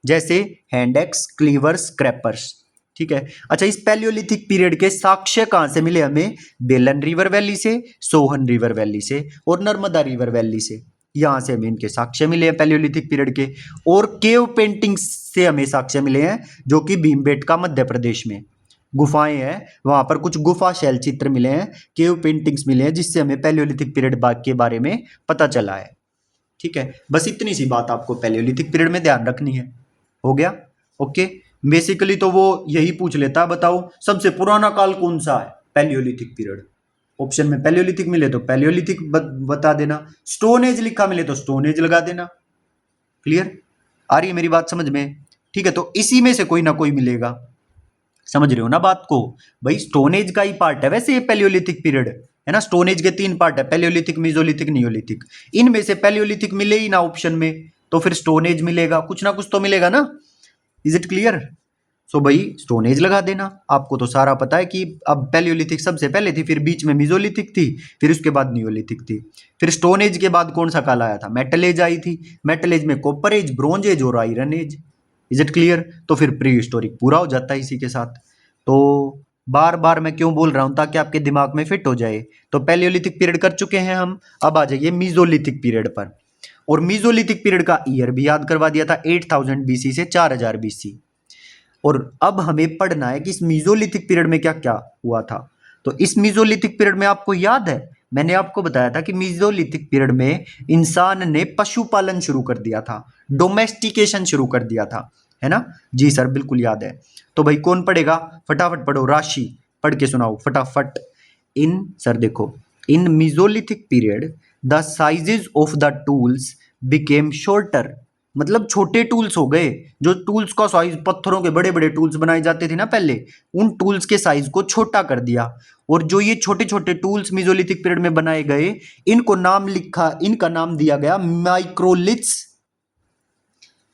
जैसे हैंड एक्स, क्लीवर्स, स्क्रैपर्स। ठीक है, अच्छा, इस पैलियोलिथिक पीरियड के साक्ष्य कहां से मिले हमें, बेलन रिवर वैली से, सोहन रिवर वैली से और नर्मदा रिवर वैली से, यहां से हमें इनके साक्ष्य मिले हैं पैलियोलिथिक पीरियड के। और केव पेंटिंग्स से हमें साक्ष्य मिले हैं, जो कि भीमबेटका मध्य प्रदेश में गुफाएं हैं, वहां पर कुछ गुफा शैल चित्र मिले हैं, केव पेंटिंग्स मिले हैं, जिससे हमें पैलियोलिथिक पीरियड के बारे में पता चला है। ठीक है, बस इतनी सी बात आपको पैलियोलिथिक पीरियड में ध्यान रखनी है। हो गया, ओके। बेसिकली तो वो यही पूछ लेता है, बताओ सबसे पुराना काल कौन सा है, पैलियोलिथिक पीरियड। ऑप्शन में पैलियोलिथिक मिले तो पैलियोलिथिक बता देना, स्टोन एज लिखा मिले तो स्टोन एज लगा देना। क्लियर, आ रही है मेरी बात समझ में। ठीक है, तो इसी में से कोई ना कोई मिलेगा। समझ रहे हो ना बात को? भाई स्टोन एज का ही पार्ट है वैसे ये पैलियोलिथिक पीरियड, है ना। स्टोन एज के 3 पार्ट है, पैलियोलिथिक, मेसोलिथिक, नियोलिथिक। इनमें से पैलियोलिथिक मिले ही ना ऑप्शन में, तो फिर स्टोन एज मिलेगा, कुछ ना कुछ तो मिलेगा ना। Is it clear? सो भाई स्टोन एज लगा देना। आपको तो सारा पता है कि अब पैलियोलिथिक सबसे पहले थी, फिर बीच में मेसोलिथिक थी, फिर उसके बाद नियोलिथिक थी, फिर स्टोन एज के बाद कौन सा काल आया था? मेटल एज आई थी। मेटल एज में कॉपर एज, ब्रोंज एज और iron age. Is it clear? तो फिर प्री हिस्टोरिक पूरा हो जाता है इसी के साथ। तो बार बार मैं क्यों बोल रहा हूं? ताकि आपके दिमाग में फिट हो जाए। तो पैलियोलिथिक पीरियड कर चुके हैं हम, अब आ जाइए मीजोलिथिक पीरियड पर। और मीजोलिथिक पीरियड का ईयर भी याद करवा दिया था, 8000 बीसी से 4000 बीसी। और अब हमें पढ़ना है कि इस मीजोलिथिक पीरियड में क्या क्या हुआ था। तो इस मीजोलिथिक पीरियड में आपको याद है, मैंने आपको बताया था कि मीजोलिथिक पीरियड में इंसान ने पशुपालन शुरू कर दिया था, डोमेस्टिकेशन शुरू कर दिया था, है ना। जी सर, बिल्कुल याद है। तो भाई कौन पढ़ेगा? फटाफट पढ़ो, राशि पढ़ के सुनाओ फटाफट। इन सर देखो, in mesolithic period the sizes of the tools became shorter. मतलब छोटे टूल्स हो गए। जो टूल्स का साइज, पत्थरों के बड़े बड़े टूल्स बनाए जाते थे ना पहले, उन टूल्स के साइज को छोटा कर दिया। और जो ये छोटे छोटे टूल्स मीजोलिथिक पीरियड में बनाए गए, इनको नाम लिखा, इनका नाम दिया गया माइक्रोलिथ्स।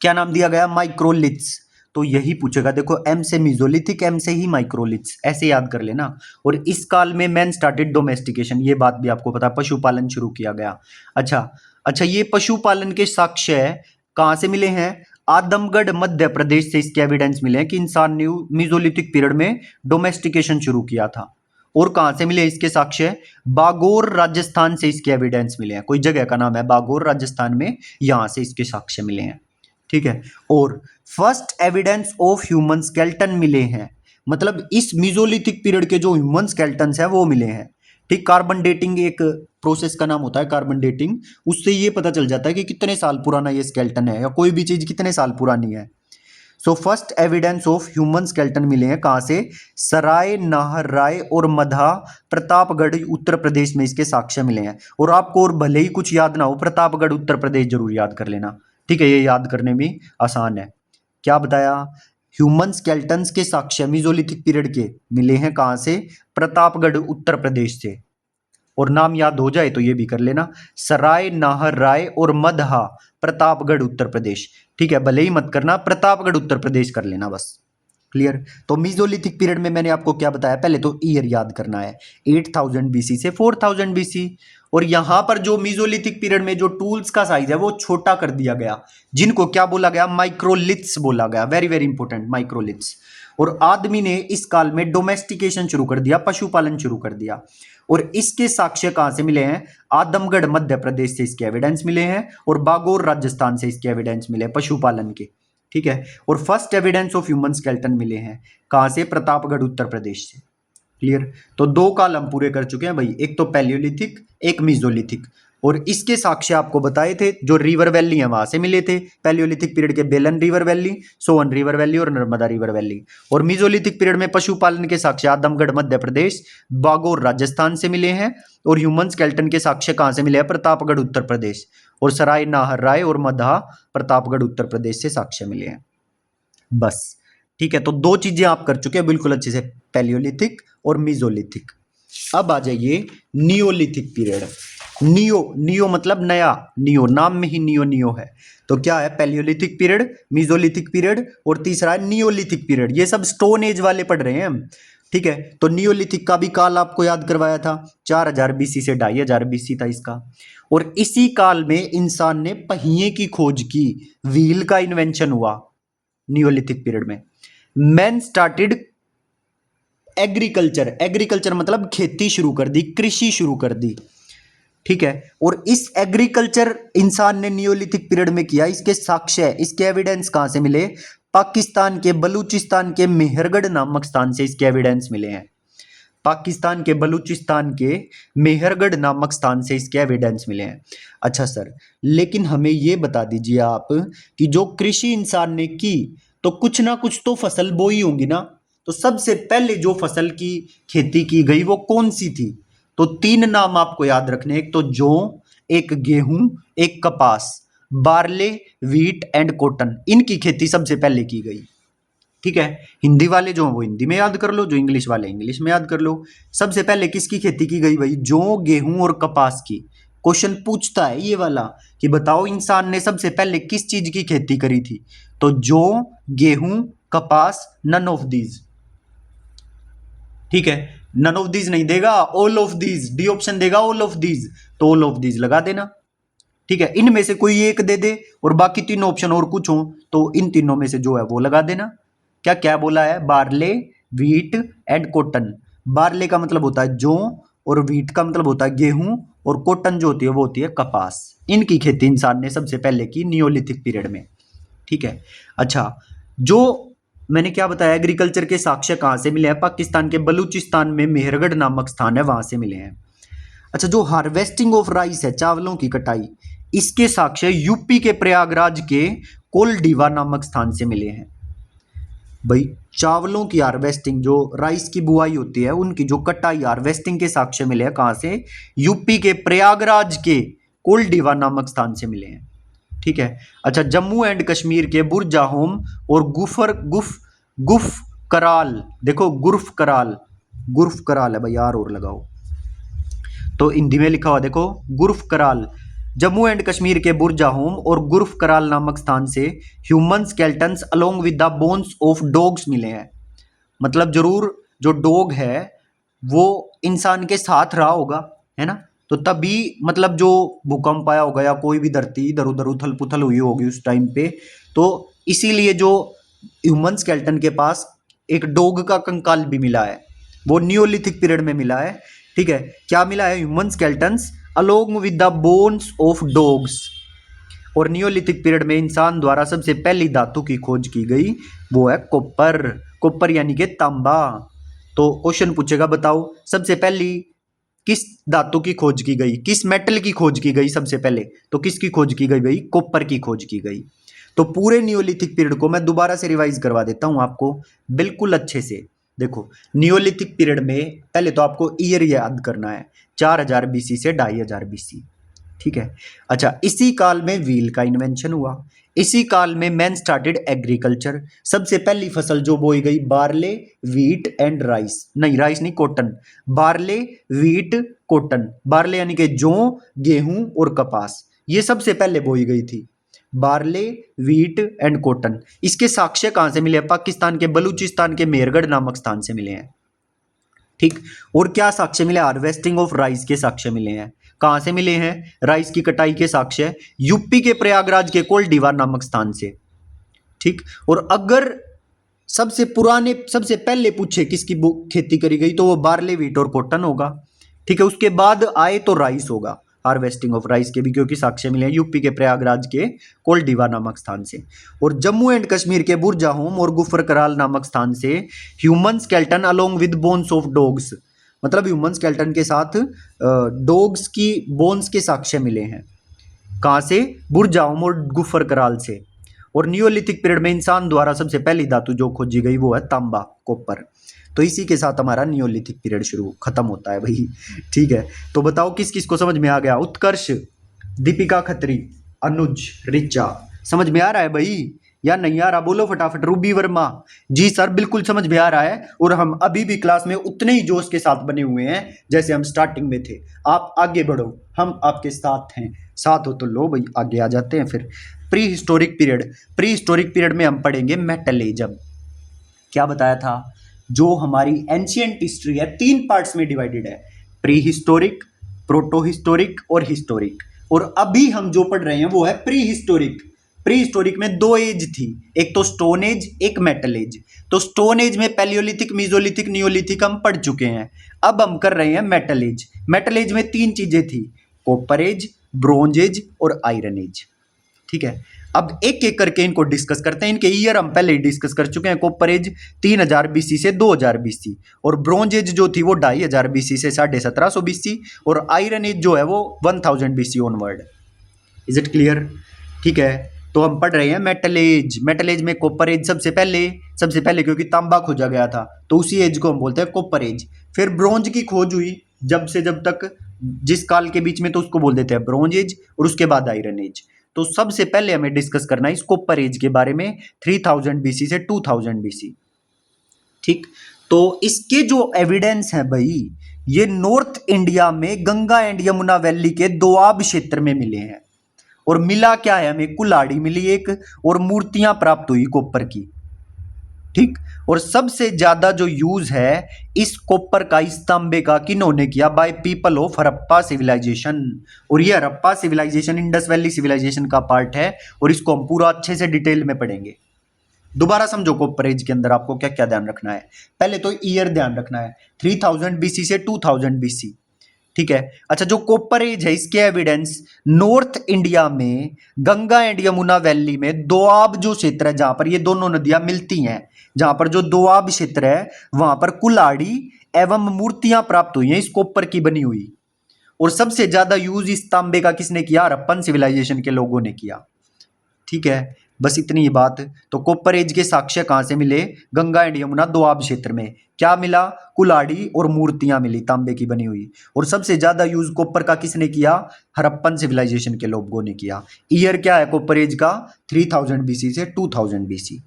क्या नाम दिया गया? माइक्रोलिथ्स। तो यही पूछेगा, देखो एम से मीजोलिथिक, एम से ही माइक्रोलिथ्स, ऐसे याद कर लेना। और इस काल में मैन स्टार्टेड डोमेस्टिकेशन, ये बात भी आपको पता, पशुपालन शुरू किया गया। अच्छा अच्छा, ये पशुपालन के साक्ष्य कहाँ से मिले हैं? आदमगढ़ मध्य प्रदेश से इसके एविडेंस मिले हैं कि इंसान ने मीजोलिथिक पीरियड में डोमेस्टिकेशन शुरू किया था। और कहाँ से मिले इसके साक्ष्य? बागोर राजस्थान से इसके एविडेंस मिले हैं। कोई जगह का नाम है बागोर राजस्थान में, यहां से इसके साक्ष्य मिले हैं। ठीक है। और first evidence of human skeleton मिले हैं, मतलब इस मीजोलिथिक पीरियड के जो ह्यूमन स्केल्टन्स है वो मिले हैं। ठीक, कार्बन डेटिंग एक प्रोसेस का नाम होता है, कार्बन डेटिंग। उससे ये पता चल जाता है कि कितने साल पुराना ये स्केल्टन है, या कोई भी चीज कितने साल पुरानी है। So first evidence of human skeleton मिले हैं कहां से? सराय, नाहर राय और मधा, प्रतापगढ़ उत्तर प्रदेश में इसके साक्ष्य मिले हैं। और आपको और भले ही कुछ याद ना हो, प्रतापगढ़ उत्तर प्रदेश जरूर याद कर लेना। ठीक है, ये याद करने में आसान है। क्या बताया? ह्यूमन स्केल्टन्स के साक्ष्य मीजोलिथिक पीरियड के मिले हैं कहां से? प्रतापगढ़ उत्तर प्रदेश से। और नाम याद हो जाए तो ये भी कर लेना, सराय, नाहर राय और मदहा, प्रतापगढ़ उत्तर प्रदेश। ठीक है, भले ही मत करना, प्रतापगढ़ उत्तर प्रदेश कर लेना बस। क्लियर? तो मीजोलिथिक पीरियड में मैंने आपको क्या बताया? पहले तो ईयर याद करना है, 8000 बीसी से 4000 बीसी। और यहां पर जो मीजोलिथिक पीरियड में जो टूल्स का साइज है वो छोटा कर दिया गया, जिनको क्या बोला गया? माइक्रोलिथ्स बोला गया। Very very important, microliths. और आदमी ने इस काल में डोमेस्टिकेशन शुरू कर दिया, पशुपालन शुरू कर दिया। और इसके साक्ष्य कहां से मिले हैं? आदमगढ़ मध्य प्रदेश से इसके एविडेंस मिले हैं, और बागोर राजस्थान से इसके एविडेंस मिले हैं पशुपालन के। ठीक है। और first evidence of human skeleton मिले हैं कहां से? प्रतापगढ़ उत्तर प्रदेश से। क्लियर? तो 2 काल हम पूरे कर चुके हैं भाई, एक तो पैलियोलिथिक, एक मीजोलिथिक। और इसके साक्ष्य आपको बताए थे, जो रिवर वैली है वहां से मिले थे। पैलियोलिथिक पीरियड के बेलन रिवर वैली, सोवन रिवर वैली और नर्मदा रिवर वैली। और मीजोलिथिक पीरियड में पशुपालन के साक्ष्य आदमगढ़ मध्य प्रदेश, बागोर राजस्थान से मिले हैं। और ह्यूमन स्केल्टन के साक्ष्य कहां से मिले हैं? प्रतापगढ़ उत्तर प्रदेश। और सराय, नाहर राय और मदहा, प्रतापगढ़ उत्तर प्रदेश से साक्ष्य मिले हैं। बस। ठीक है, तो 2 चीजें आप कर चुके हैं बिल्कुल अच्छे से, पैलियोलिथिक और मीजोलिथिक। अब आ जाइए नियोलिथिक पीरियड। नियो, नियो मतलब नया, नियो नाम में ही नियो नियो है। तो क्या है? पैलियोलिथिक पीरियड, मीजोलिथिक पीरियड, और तीसरा है नियोलिथिक पीरियड। ये सब स्टोन एज वाले पढ़ रहे हैं हम। ठीक है, तो नियोलिथिक का भी काल आपको याद करवाया था, 4000 बीसी से 2500 बीसी था इसका। और इसी काल में इंसान ने पहिए की खोज की, व्हील का इन्वेंशन हुआ नियोलिथिक पीरियड में। मैन स्टार्टेड एग्रीकल्चर, एग्रीकल्चर मतलब खेती शुरू कर दी, कृषि शुरू कर दी। ठीक है। और इस एग्रीकल्चर इंसान ने नियोलिथिक पीरियड में किया, इसके साक्ष्य, इसके एविडेंस कहां से मिले? पाकिस्तान के बलूचिस्तान के मेहरगढ़ नामक स्थान से इसके एविडेंस मिले हैं। पाकिस्तान के बलूचिस्तान के मेहरगढ़ नामक स्थान से इसके एविडेंस मिले हैं। अच्छा सर, लेकिन हमें यह बता दीजिए आप कि जो कृषि इंसान ने की, तो कुछ ना कुछ तो फसल बोई होंगी ना। तो सबसे पहले जो फसल की खेती की गई वो कौन सी थी? तो 3 नाम आपको याद रखने, एक तो जौ, एक गेहूं, एक कपास। बार्ले, व्हीट एंड कॉटन, इनकी खेती सबसे पहले की गई। ठीक है, हिंदी वाले जो हैं वो हिंदी में याद कर लो, जो इंग्लिश वाले इंग्लिश में याद कर लो। सबसे पहले किसकी खेती की गई भाई? जौ, गेहूं और कपास की। क्वेश्चन पूछता है ये वाला कि बताओ इंसान ने सबसे पहले किस चीज की खेती करी थी? तो जौ, गेहूं, कपास, नन ऑफ दीज। ठीक है, नन ऑफ दीज नहीं देगा, all of these, D option देगा ऑल ऑफ दीज, तो ऑल ऑफ दीज लगा देना। ठीक है, इनमें से कोई एक दे दे और बाकी तीनों ऑप्शन और कुछ हो तो इन तीनों में से जो है वो लगा देना। क्या क्या बोला है? Barley, wheat and cotton. Barley का मतलब होता है जौ और व्हीट का मतलब होता है गेहूं और कॉटन जो होती है वो होती है कपास। इनकी खेती इंसान ने सबसे पहले की नियोलिथिक पीरियड में। ठीक है, अच्छा, जो मैंने क्या बताया, एग्रीकल्चर के साक्ष्य कहाँ से मिले हैं? पाकिस्तान के बलूचिस्तान में मेहरगढ़ नामक स्थान है, वहां से मिले हैं। अच्छा, जो हार्वेस्टिंग ऑफ राइस है, चावलों की कटाई, इसके साक्ष्य यूपी के प्रयागराज के कोलडीवा नामक स्थान से मिले हैं। भाई चावलों की हार्वेस्टिंग, जो राइस की बुआई होती है उनकी जो कटाई हार्वेस्टिंग के साक्ष्य मिले हैं कहां से? यूपी के प्रयागराज के कोलडीवा नामक स्थान से मिले हैं। ठीक है, अच्छा, जम्मू एंड कश्मीर के बुरजाहोम और गुफ कराल, देखो गुर्फ कराल है भाई, यार और लगाओ तो हिंदी में लिखा हुआ देखो, गुर्फ कराल। जम्मू एंड कश्मीर के बुरजाहोम और गुर्फ कराल नामक स्थान से human skeletons along with the bones of dogs मिले हैं। मतलब जरूर जो डॉग है वो इंसान के साथ रहा होगा, है ना? तो तभी मतलब जो भूकंप आया होगा या कोई भी धरती इधर उधर उथल पुथल हुई होगी उस टाइम पे, तो इसीलिए जो ह्यूमन स्केल्टन के पास एक डॉग का कंकाल भी मिला है, वो नियोलिथिक पीरियड में मिला है। ठीक है, क्या मिला है? Human skeletons along with the bones of dogs. और नियोलिथिक पीरियड में इंसान द्वारा सबसे पहली धातु की खोज की गई, वो है कॉपर। कॉपर यानी कि तांबा। तो क्वेश्चन पूछेगा, बताओ सबसे पहली किस धातु की खोज की गई, किस मेटल की खोज की गई सबसे पहले? तो किसकी खोज की गई भाई? कॉपर की खोज की गई। तो पूरे नियोलिथिक पीरियड को मैं दोबारा से रिवाइज करवा देता हूं आपको बिल्कुल अच्छे से। देखो, नियोलिथिक पीरियड में पहले तो आपको ईयर याद करना है, 4000 बीसी से 2500 बीसी। ठीक है, अच्छा, इसी काल में व्हील का इन्वेंशन हुआ। इसी काल में मैन स्टार्टेड एग्रीकल्चर। सबसे पहली फसल जो बोई गई, बार्ले, व्हीट एंड राइस, नहीं राइस नहीं, cotton. Barley, wheat, cotton. Barley यानी कि जौ, गेहूं और कपास, ये सबसे पहले बोई गई थी। Barley, wheat and cotton. इसके साक्ष्य कहां से मिले हैं? पाकिस्तान के बलूचिस्तान के मेहरगढ़ नामक स्थान से मिले हैं। ठीक, और क्या साक्ष्य मिले? हार्वेस्टिंग ऑफ राइस के साक्ष्य मिले हैं। कहां से मिले हैं? राइस की कटाई के साक्ष्य यूपी के प्रयागराज के कोलडीवा नामक स्थान से। ठीक, और अगर सबसे पुराने सबसे पहले पूछे किसकी खेती करी गई, तो वो बार्ले, व्हीट और कॉटन होगा। ठीक है, उसके बाद आए तो राइस होगा, हार्वेस्टिंग ऑफ राइस के भी, क्योंकि साक्ष्य मिले हैं यूपी के प्रयागराज के कोलडीवा नामक स्थान से। और जम्मू एंड कश्मीर के बुरजाहोम और गुफर कराल नामक स्थान से human skeleton along with bones of dogs, मतलब ह्यूमन स्केल्टन के साथ डॉग्स की बोन्स के साक्ष्य मिले हैं। कहाँ से? बुरजाहोम और गुफर कराल से। और नियोलिथिक पीरियड में इंसान द्वारा सबसे पहली धातु जो खोजी गई वो है तांबा, कॉपर। तो इसी के साथ हमारा नियोलिथिक पीरियड शुरू खत्म होता है भाई। ठीक है, तो बताओ किस किस को समझ में आ गया? उत्कर्ष, दीपिका खत्री, अनुज, रिचा, समझ में आ रहा है भाई या नहीं आ रहा? बोलो फटाफट। रूबी वर्मा, जी सर बिल्कुल समझ में आ रहा है, और हम अभी भी क्लास में उतने ही जोश के साथ बने हुए हैं जैसे हम स्टार्टिंग में थे। आप आगे बढ़ो, हम आपके साथ हैं। साथ हो तो लो भाई, आगे आ जाते हैं फिर। Pre historic period. Pre historic period में हम पढ़ेंगे मेटलिज्म। क्या बताया था? जो हमारी एंशियंट हिस्ट्री है 3 पार्ट्स में डिवाइडेड है, प्री हिस्टोरिक, प्रोटो हिस्टोरिक और हिस्टोरिक। और अभी हम जो पढ़ रहे हैं वो है प्री हिस्टोरिक। प्री हिस्टोरिक में 2 एज थी, एक तो स्टोन एज, एक मेटल एज। तो स्टोन एज में पैलियोलिथिक, मीजोलिथिक, नियोलिथिक हम पढ़ चुके हैं। अब हम कर रहे हैं मेटल एज। मेटल एज में 3 चीजें थी, कॉपर एज, ब्रोंज एज और आयरन एज। ठीक है, अब एक एक करके इनको डिस्कस करते हैं। इनके ईयर हम पहले ही डिस्कस कर चुके हैं। कॉपर एज 3000 बीसी से 2000 बीसी, और ब्रोंज एज जो थी वो 2500 बीसी से 1750 बीसी, और आयरन एज जो है वो 1000 BC onward. Is it clear? ठीक है, तो हम पढ़ रहे हैं मेटल एज। मेटल एज में कॉपर एज सबसे पहले क्योंकि तांबा खोजा गया था तो उसी एज को हम बोलते हैं कॉपर एज। फिर ब्रोंज की खोज हुई जब से जब तक जिस काल के बीच में, तो उसको बोल देते हैं ब्रोंज एज, और उसके बाद आयरन एज। तो सबसे पहले हमें डिस्कस करना है इस कॉपर एज के बारे में 3000 बीसी से 2000 बीसी। ठीक, तो इसके जो एविडेंस है भाई, ये नॉर्थ इंडिया में गंगा एंड यमुना वैली के दोआब क्षेत्र में मिले हैं। और मिला क्या है, हमें कुल्हाड़ी मिली एक, और मूर्तियां प्राप्त हुई कॉपर की। ठीक, और सबसे ज्यादा जो यूज है इस कॉपर का, इस तांबे का किन्होंने किया, by people of Harappa civilisation. और ये Harappa civilisation Indus valley civilisation का पार्ट है, और इसको हम पूरा अच्छे से डिटेल में पढ़ेंगे। दोबारा समझो कॉपर एज के अंदर आपको क्या क्या ध्यान रखना है। पहले तो ईयर ध्यान रखना है, 3000 बीसी से 2000 बीसी। ठीक है, अच्छा, जो कॉपर एज है इसके एविडेंस नॉर्थ इंडिया में गंगा एंड यमुना वैली में दोआब जो क्षेत्र है, जहां पर ये दोनों नदियां मिलती हैं, जहां पर जो दोआब क्षेत्र है वहां पर कुल्हाड़ी एवं मूर्तियां प्राप्त हुई हैं इस कॉपर की बनी हुई। और सबसे ज्यादा यूज इस तांबे का किसने किया, हड़प्पन सिविलाइजेशन के लोगों ने किया। ठीक है, बस इतनी ही बात। तो कॉपर एज के साक्ष्य कहां से मिले, गंगा एंड यमुना दोआब क्षेत्र में। क्या मिला, कुल्हाड़ी और मूर्तियां मिली तांबे की बनी हुई। और सबसे ज्यादा यूज कॉपर का किसने किया, हड़प्पन सिविलाइजेशन के लोगों ने किया। ईयर क्या है कॉपर एज का, 3000 बीसी से 2000 बीसी।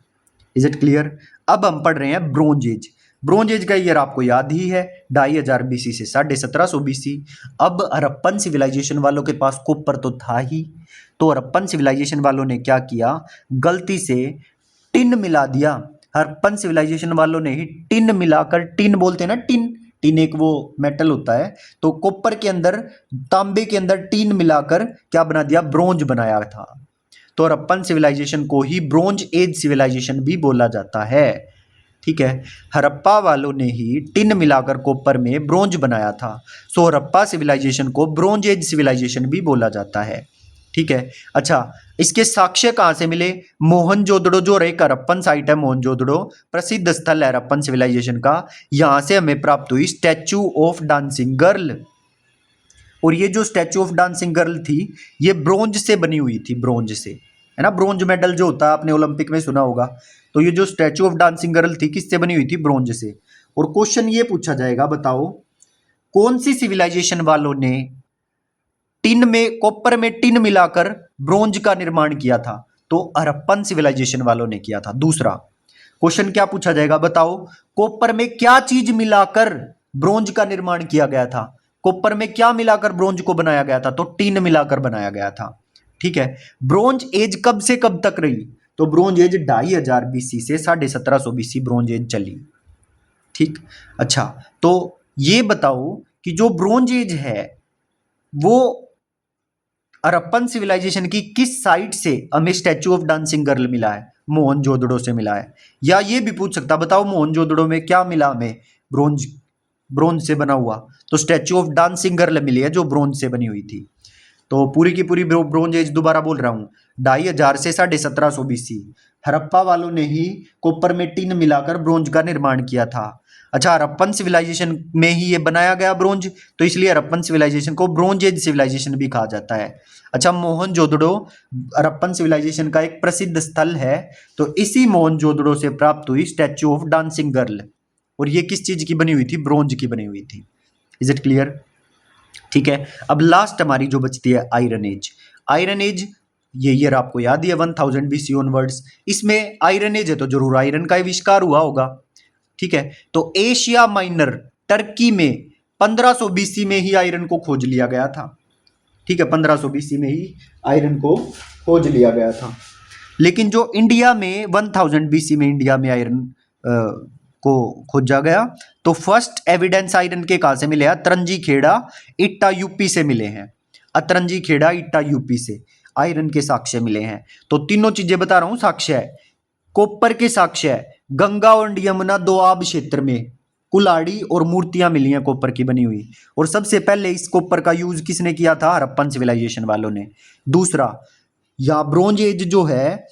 Is it clear. अब हम पढ़ रहे हैं ब्रोंज एज। ब्रोंज एज का ईयर आपको याद ही है, 2500 बीसी से 1750 बीसी। अब हड़प्पन सिविलाइजेशन वालों के पास कॉपर तो था ही, तो हड़प्पन सिविलाइजेशन वालों ने क्या किया, गलती से टिन मिला दिया। हड़प्पन सिविलाइजेशन वालों ने ही टिन मिलाकर, टिन बोलते हैं ना, टिन, टिन एक वो मेटल होता है, तो कॉपर के अंदर, तांबे के अंदर टिन मिलाकर क्या बना दिया, ब्रोंज बनाया था। तो हड़प्पन सिविलाइजेशन को ही ब्रोंज एज सिविलाइजेशन भी बोला जाता है। ठीक है, हड़प्पा वालों ने ही टिन मिलाकर कॉपर में ब्रोंज बनाया था, सो हड़प्पा सिविलाइजेशन को ब्रोंज एज सिविलाइजेशन भी बोला जाता है। ठीक है, अच्छा, इसके साक्ष्य कहां से मिले, मोहनजोदड़ो जो एक हड़प्पन साइट है, मोहनजोदड़ो प्रसिद्ध स्थल है हड़प्पन सिविलाइजेशन का, यहां से हमें प्राप्त हुई स्टैचू ऑफ डांसिंग गर्ल। और ये जो स्टैचू ऑफ डांसिंग गर्ल थी, ये ब्रोंज से बनी हुई थी, ब्रोंज से, है ना, ब्रोंज मेडल जो होता है आपने ओलंपिक में सुना होगा। तो ये जो स्टैचू ऑफ डांसिंग गर्ल थी किससे बनी हुई थी, ब्रोंज से। और क्वेश्चन ये पूछा जाएगा, बताओ कौन सी सिविलाइजेशन वालों ने टिन में, कॉपर में टिन मिलाकर ब्रोंज का निर्माण किया था, तो हड़प्पन सिविलाइजेशन वालों ने किया था। दूसरा क्वेश्चन क्या पूछा जाएगा, बताओ कॉपर में क्या चीज मिलाकर ब्रोंज का निर्माण किया गया था, कॉपर में क्या मिलाकर ब्रोंज को बनाया गया था, तो टिन मिलाकर बनाया गया था। ठीक है, ब्रोंज एज कब से कब तक रही, तो ब्रोंज एज 2500 बीसी से 1750 बीसी ब्रोंज एज चली। ठीक, अच्छा, तो ये बताओ कि जो ब्रोंज एज है वो हड़प्पन सिविलाइजेशन की किस साइट से हमें स्टैचू ऑफ डांसिंग गर्ल मिला है, मोहनजोदड़ो से मिला है। या ये भी पूछ सकता, बताओ मोहनजोदड़ो में क्या मिला हमें, ब्रोंज, ब्रोंज से बना हुआ, तो स्टैचू ऑफ डांसिंग गर्ल मिली है जो ब्रोंज से बनी हुई थी। तो पूरी की पूरी ब्रोंज एज दोबारा बोल रहा हूँ, 2500 से 1750 बीसी। हड़प्पा वालों ने ही कॉपर में टिन मिलाकर ब्रोंज का निर्माण किया था। अच्छा, हड़प्पन सिविलाइजेशन में ही ये बनाया गया ब्रोंज, तो इसलिए हड़प्पन सिविलाइजेशन को ब्रोंज एज सिविलाइजेशन भी कहा जाता है। अच्छा, मोहनजोदड़ो हड़प्पन सिविलाइजेशन का एक प्रसिद्ध स्थल है, तो इसी मोहनजोदड़ो से प्राप्त हुई स्टैचू ऑफ डांसिंग गर्ल। और ये किस चीज की बनी हुई थी, ब्रोंज की बनी हुई थी। Is it clear. ठीक है, अब लास्ट हमारी जो बचती है आयरन एज। आयरन एज, ये ईयर आपको याद ही है, 1000 बीसी ऑनवर्ड्स। इसमें आयरन एज है तो जरूर आयरन का आविष्कार हुआ होगा। ठीक है, तो एशिया माइनर टर्की में 1500 बीसी में ही आयरन को खोज लिया गया था। ठीक है, 1500 बीसी में ही आयरन को खोज लिया गया था। लेकिन जो इंडिया में 1000 बीसी में इंडिया में आयरन को खोजा गया, तो फर्स्ट एविडेंस आयरन के कहां से मिले हैं, अतरंजी खेड़ा इट्टा यूपी से मिले हैं। अतरंजी खेड़ा इट्टा यूपी से आयरन के साक्ष्य मिले हैं। तो तीनों चीजें बता रहा हूं, साक्ष्य है, कॉपर के साक्ष्य है, गंगा और यमुना दोआब क्षेत्र में कुल्हाड़ी और मूर्तियां मिली हैं कॉपर की बनी हुई। और सबसे पहले इस कॉपर का यूज किसने किया था, हड़प्पन सिविलाइजेशन वालों ने। दूसरा, या ब्रोंज एज जो है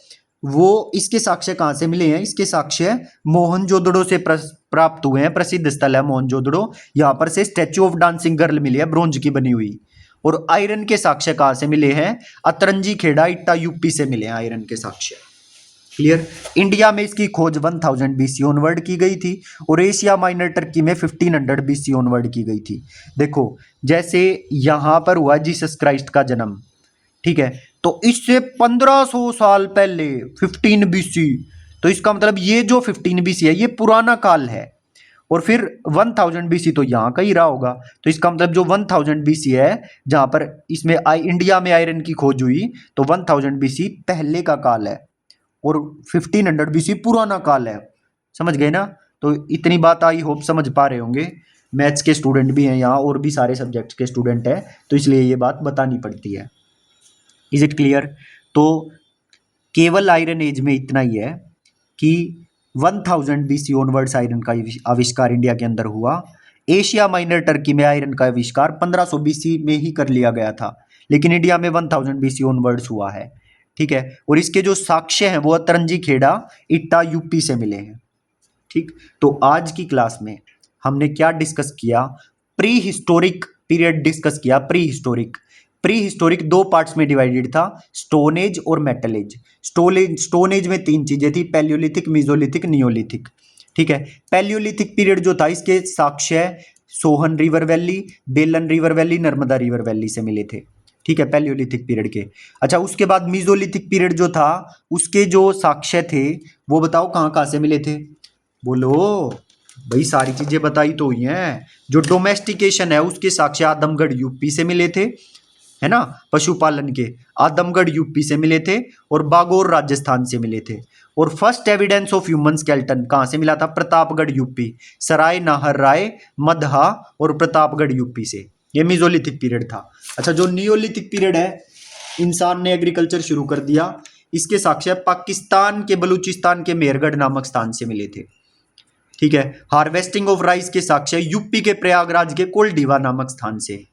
वो, इसके साक्ष्य कहां से मिले हैं, इसके साक्ष्य मोहनजोदड़ो से प्राप्त हुए हैं। प्रसिद्ध स्थल है मोहनजोदड़ो, यहां पर से स्टैचू ऑफ डांसिंग गर्ल मिली है ब्रोंज की बनी हुई। और आयरन के साक्ष्य कहां से मिले हैं, अतरंजी खेड़ा इट्टा यूपी से मिले हैं आयरन के साक्ष्य। क्लियर। इंडिया में इसकी खोज 1000 बीसी ऑनवर्ड की गई थी, और एशिया माइनर टर्की में 1500 बीसी ऑनवर्ड की गई थी। देखो, जैसे यहां पर हुआ जीसस क्राइस्ट का जन्म, ठीक है, तो इससे 1500 साल पहले 15 BC। तो इसका मतलब ये जो 15 BC है ये पुराना काल है। और फिर 1000 BC तो यहाँ का ही रहा होगा। तो इसका मतलब जो 1000 BC है जहां पर इसमें इंडिया में आयरन की खोज हुई, तो 1000 BC पहले का काल है और 1500 BC पुराना काल है। समझ गए ना? तो इतनी बात आई होप समझ पा रहे होंगे। मैथ्स के स्टूडेंट भी हैं यहाँ और भी सारे सब्जेक्ट्स के स्टूडेंट हैं, तो इसलिए ये बात बतानी पड़ती है। Is it clear? तो केवल आयरन एज में इतना ही है कि 1000 BC ऑनवर्ड्स आयरन का आविष्कार इंडिया के अंदर हुआ। एशिया माइनर टर्की में आयरन का आविष्कार 1500 BC में ही कर लिया गया था, लेकिन इंडिया में 1000 BC ऑनवर्ड्स हुआ है। ठीक है, और इसके जो साक्ष्य हैं वो अतरंजी खेड़ा इट्टा यूपी से मिले हैं। ठीक, तो आज की क्लास में हमने क्या डिस्कस किया? प्री हिस्टोरिक पीरियड डिस्कस किया। प्री हिस्टोरिक दो पार्ट्स में डिवाइडेड था, स्टोन एज और मेटल एज। स्टोन एज में तीन चीजें थी, पैलियोलिथिक, मीजोलिथिक, नियोलिथिक। ठीक है, पैलियोलिथिक पीरियड जो था इसके साक्ष्य सोहन रिवर वैली, बेलन river valley, Narmada river valley से मिले थे। ठीक है, पैलियोलिथिक पीरियड के। अच्छा, उसके बाद मीजोलिथिक पीरियड जो था उसके जो साक्ष्य थे वो बताओ कहाँ कहाँ से मिले थे? बोलो भाई, सारी चीजें बताई तो हुई हैं। जो डोमेस्टिकेशन है उसके साक्ष्य आदमगढ़ यूपी से मिले थे, है ना? पशुपालन के आदमगढ़ यूपी से मिले थे और बागोर राजस्थान से मिले थे। और first evidence of human skeleton कहाँ से मिला था? प्रतापगढ़ यूपी, सराय नाहर राय, मदहा और प्रतापगढ़ यूपी से। ये मीजोलिथिक पीरियड था। अच्छा, जो नियोलिथिक पीरियड है, इंसान ने एग्रीकल्चर शुरू कर दिया। इसके साक्ष्य पाकिस्तान के बलूचिस्तान के मेहरगढ़ नामक स्थान से मिले थे। ठीक है, हार्वेस्टिंग ऑफ राइस के साक्ष्य यूपी के प्रयागराज के कोलडीवा नामक स्थान से।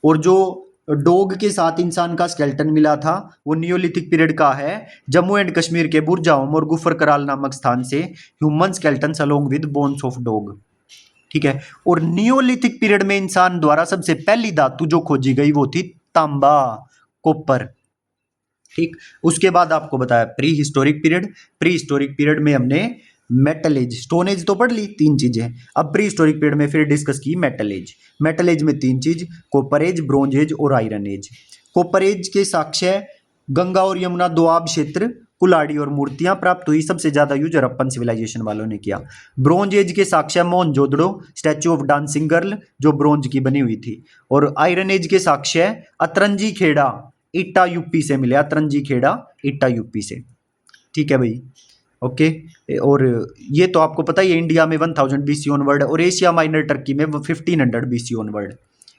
और जो डॉग के साथ इंसान का स्केल्टन मिला था वो नियोलिथिक पीरियड का है, जम्मू एंड कश्मीर के बुरजाओम और गुफर कराल नामक स्थान से human skeleton along with bones of dog. ठीक है, और नियोलिथिक पीरियड में इंसान द्वारा सबसे पहली धातु जो खोजी गई वो थी तांबा, कॉपर। ठीक, उसके बाद आपको बताया pre historic period. Pre historic period में हमने मेटल एज, स्टोन एज तो पढ़ ली, तीन चीजें। अब प्री हिस्टोरिक पीरियड में फिर डिस्कस की मेटल एज। मेटल एज में तीन चीज, कॉपर एज, ब्रोंज एज और आयरन एज। कॉपर एज के साक्ष्य गंगा और यमुना दोआब क्षेत्र, कुल्हाड़ी और मूर्तियां प्राप्त हुई। सबसे ज्यादा यूज हड़प्पन सिविलाइजेशन वालों ने किया। ब्रोंज एज के साक्ष्य Mohenjodaro, statue of dancing girl जो ब्रोंज की बनी हुई थी। और आयरन एज के साक्ष्य अतरंजी खेड़ा इट्टा यूपी से मिले, अतरंजी खेड़ा इट्टा यूपी से। ठीक है भाई, ओके। और ये तो आपको पता ही है, इंडिया में 1000 BC ऑनवर्ड और एशिया माइनर टर्की में 1500 BC ऑनवर्ड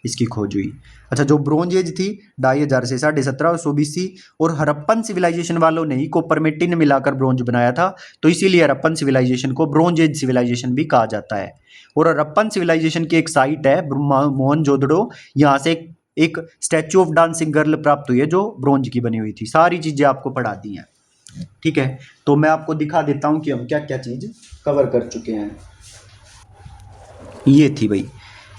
इसकी खोज हुई। अच्छा, जो ब्रोंज एज थी 2500 से 1750 BC, और हड़प्पन सिविलाइजेशन वालों ने ही कॉपर में टिन मिलाकर ब्रोंज बनाया था, तो इसीलिए हड़प्पन सिविलाइजेशन को ब्रोंज एज सिविलाइजेशन भी कहा जाता है। और हड़प्पन सिविलाइजेशन की एक साइट है मोहनजोदड़ो, यहाँ से एक स्टैच्यू ऑफ डांसिंग गर्ल प्राप्त हुई है जो ब्रोंज की बनी हुई थी। सारी चीजें आपको पढ़ा दी हैं। ठीक है, तो मैं आपको दिखा देता हूं कि हम क्या क्या चीज कवर कर चुके हैं। ये थी भाई,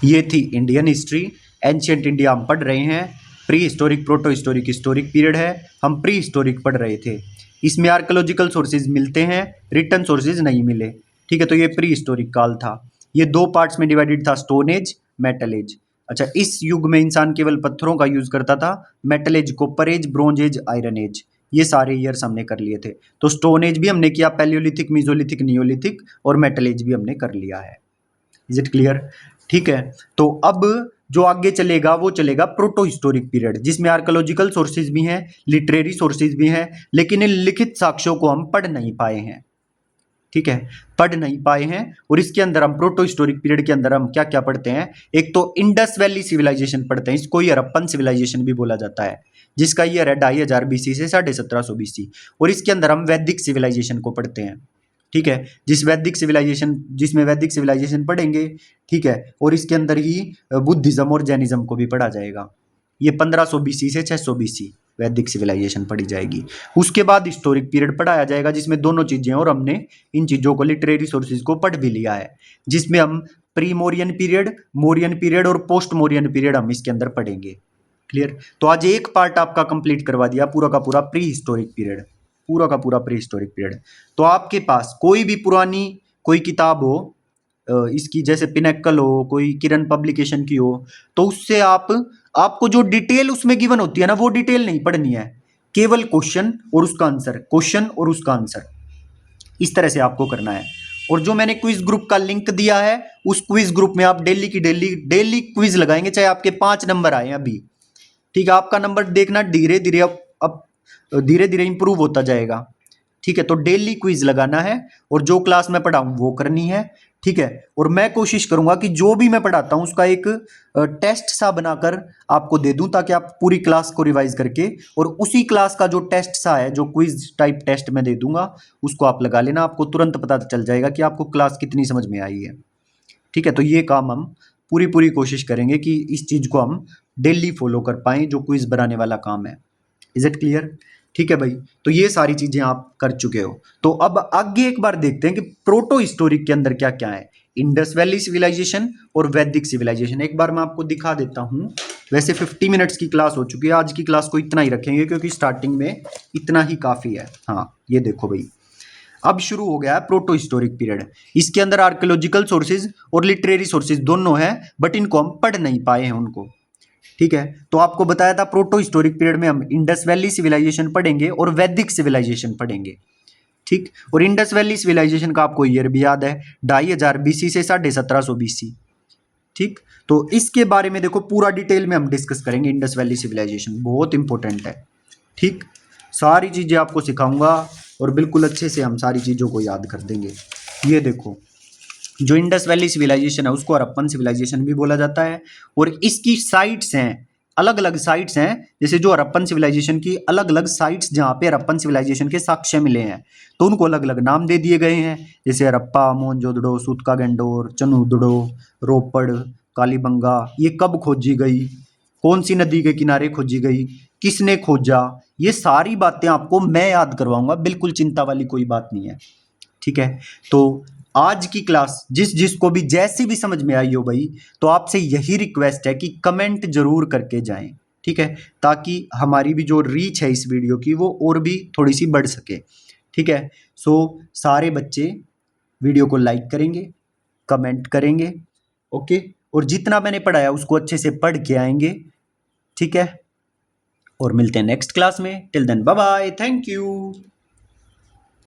ये थी इंडियन हिस्ट्री। एंशियंट इंडिया हम पढ़ रहे हैं। Pre historic, proto historic, historic period है। हम प्री हिस्टोरिक पढ़ रहे थे। इसमें आर्कोलॉजिकल सोर्सेज मिलते हैं, रिटन सोर्सेज नहीं मिले। ठीक है, तो ये प्री हिस्टोरिक काल था। ये दो पार्ट्स में डिवाइडेड था, स्टोन एज, मेटल एज। अच्छा, इस युग में इंसान केवल पत्थरों का यूज करता था। Metal age, copper age, bronze age, iron age, ये सारे ईयर्स हमने कर लिए थे। तो स्टोन एज भी हमने किया, पैलियोलिथिक, मीजोलिथिक, नियोलिथिक, और मेटल एज भी हमने कर लिया है। Is it clear? ठीक है, तो अब जो आगे चलेगा वो चलेगा प्रोटो हिस्टोरिक पीरियड, जिसमें आर्कोलॉजिकल सोर्सेज भी हैं, लिटरेरी सोर्सेज भी हैं, लेकिन इन लिखित साक्ष्यों को हम पढ़ नहीं पाए हैं। ठीक है, पढ़ नहीं पाए हैं। और इसके अंदर हम प्रोटो हिस्टोरिक पीरियड के अंदर हम क्या क्या पढ़ते हैं? एक तो इंडस वैली सिविलाइजेशन पढ़ते हैं, इसको ही हड़प्पन सिविलाइजेशन भी बोला जाता है, जिसका ईयर है 2500 BC से 1750 BC। और इसके अंदर हम वैदिक सिविलाइजेशन को पढ़ते हैं। ठीक है, जिसमें वैदिक सिविलाइजेशन पढ़ेंगे। ठीक है, और इसके अंदर ही बुद्धिज्म और जैनिज्म को भी पढ़ा जाएगा। ये 1500 BC से 600 BC वैदिक सिविलाइजेशन पढ़ी जाएगी। उसके बाद हिस्टोरिक पीरियड पढ़ाया जाएगा, जिसमें दोनों चीजें, और हमने इन चीजों को, लिटरेरी सोर्सेज को पढ़ भी लिया है, जिसमें हम pre Mauryan period, Mauryan period और पोस्ट मोरियन पीरियड हम इसके अंदर पढ़ेंगे। क्लियर? तो आज एक पार्ट आपका कंप्लीट करवा दिया, पूरा का पूरा प्री हिस्टोरिक पीरियड, पूरा का पूरा प्री हिस्टोरिक पीरियड। तो आपके पास कोई भी पुरानी कोई किताब हो, इसकी जैसे पिनेकल हो, कोई किरण पब्लिकेशन की हो, तो उससे आपको जो डिटेल उसमें गिवन होती है ना, वो डिटेल नहीं पढ़नी है। केवल क्वेश्चन और उसका आंसर, क्वेश्चन और उसका आंसर, इस तरह से आपको करना है। और जो मैंने क्विज ग्रुप का लिंक दिया है, उस क्विज ग्रुप में आप डेली की डेली क्विज लगाएंगे, चाहे आपके 5 नंबर आए अभी, ठीक है। आपका नंबर देखना धीरे धीरे अब धीरे धीरे इंप्रूव होता जाएगा, ठीक है। तो डेली क्विज लगाना है और जो क्लास मैं पढ़ाऊँ वो करनी है, ठीक है। और मैं कोशिश करूंगा कि जो भी मैं पढ़ाता हूँ उसका एक टेस्ट सा बनाकर आपको दे दूं, ताकि आप पूरी क्लास को रिवाइज करके और उसी क्लास का जो टेस्ट सा है, जो क्विज टाइप टेस्ट मैं दे दूंगा, उसको आप लगा लेना। आपको तुरंत पता चल जाएगा कि आपको क्लास कितनी समझ में आई है, ठीक है। तो ये काम हम पूरी पूरी कोशिश करेंगे कि इस चीज़ को हम डेली फॉलो कर पाएँ, जो क्विज बनाने वाला काम है। Is it clear? ठीक है भाई। तो ये सारी चीजें आप कर चुके हो। तो अब आगे एक बार देखते हैं कि प्रोटो हिस्टोरिक के अंदर क्या क्या है। इंडस वैली सिविलाइजेशन और वैदिक सिविलाइजेशन एक बार मैं आपको दिखा देता हूं। वैसे 50 मिनट्स की क्लास हो चुकी है, आज की क्लास को इतना ही रखेंगे क्योंकि स्टार्टिंग में इतना ही काफी है। हाँ ये देखो भाई, अब शुरू हो गया है प्रोटो हिस्टोरिक पीरियड। इसके अंदर आर्कियोलॉजिकल सोर्सेज और लिटरेरी सोर्सेज दोनों हैं, बट इनको हम पढ़ नहीं पाए हैं उनको, ठीक है। तो आपको बताया था प्रोटो हिस्टोरिक पीरियड में हम इंडस वैली सिविलाइजेशन पढ़ेंगे और वैदिक सिविलाइजेशन पढ़ेंगे, ठीक। और इंडस वैली सिविलाइजेशन का आपको ईयर भी याद है, 2500 BC से 1750 BC, ठीक। तो इसके बारे में देखो पूरा डिटेल में हम डिस्कस करेंगे। इंडस वैली सिविलाइजेशन बहुत इंपॉर्टेंट है, ठीक। सारी चीजें आपको सिखाऊंगा और बिल्कुल अच्छे से हम सारी चीजों को याद कर देंगे। ये देखो, जो इंडस वैली सिविलाइजेशन है उसको हड़प्पन सिविलाइजेशन भी बोला जाता है। और इसकी साइट्स हैं, अलग अलग साइट्स हैं। जैसे जो हड़प्पन सिविलाइजेशन की अलग अलग साइट्स जहाँ पे हड़प्पन सिविलाइजेशन के साक्ष्य मिले हैं, तो उनको अलग अलग नाम दे दिए गए हैं। जैसे हड़प्पा, मोहनजोदड़ो, सूतका गंडोर, चनुदड़ो, रोपड़, कालीबंगा। ये कब खोजी गई, कौन सी नदी के किनारे खोजी गई, किसने खोजा, ये सारी बातें आपको मैं याद करवाऊंगा, बिल्कुल चिंता वाली कोई बात नहीं है, ठीक है। तो आज की क्लास जिस जिसको भी जैसी भी समझ में आई हो भाई, तो आपसे यही रिक्वेस्ट है कि कमेंट जरूर करके जाएं, ठीक है, ताकि हमारी भी जो रीच है इस वीडियो की वो और भी थोड़ी सी बढ़ सके, ठीक है। सो सारे बच्चे वीडियो को लाइक करेंगे, कमेंट करेंगे, ओके। और जितना मैंने पढ़ाया उसको अच्छे से पढ़ के आएंगे, ठीक है। और मिलते हैं नेक्स्ट क्लास में। Till then bye bye, thank you.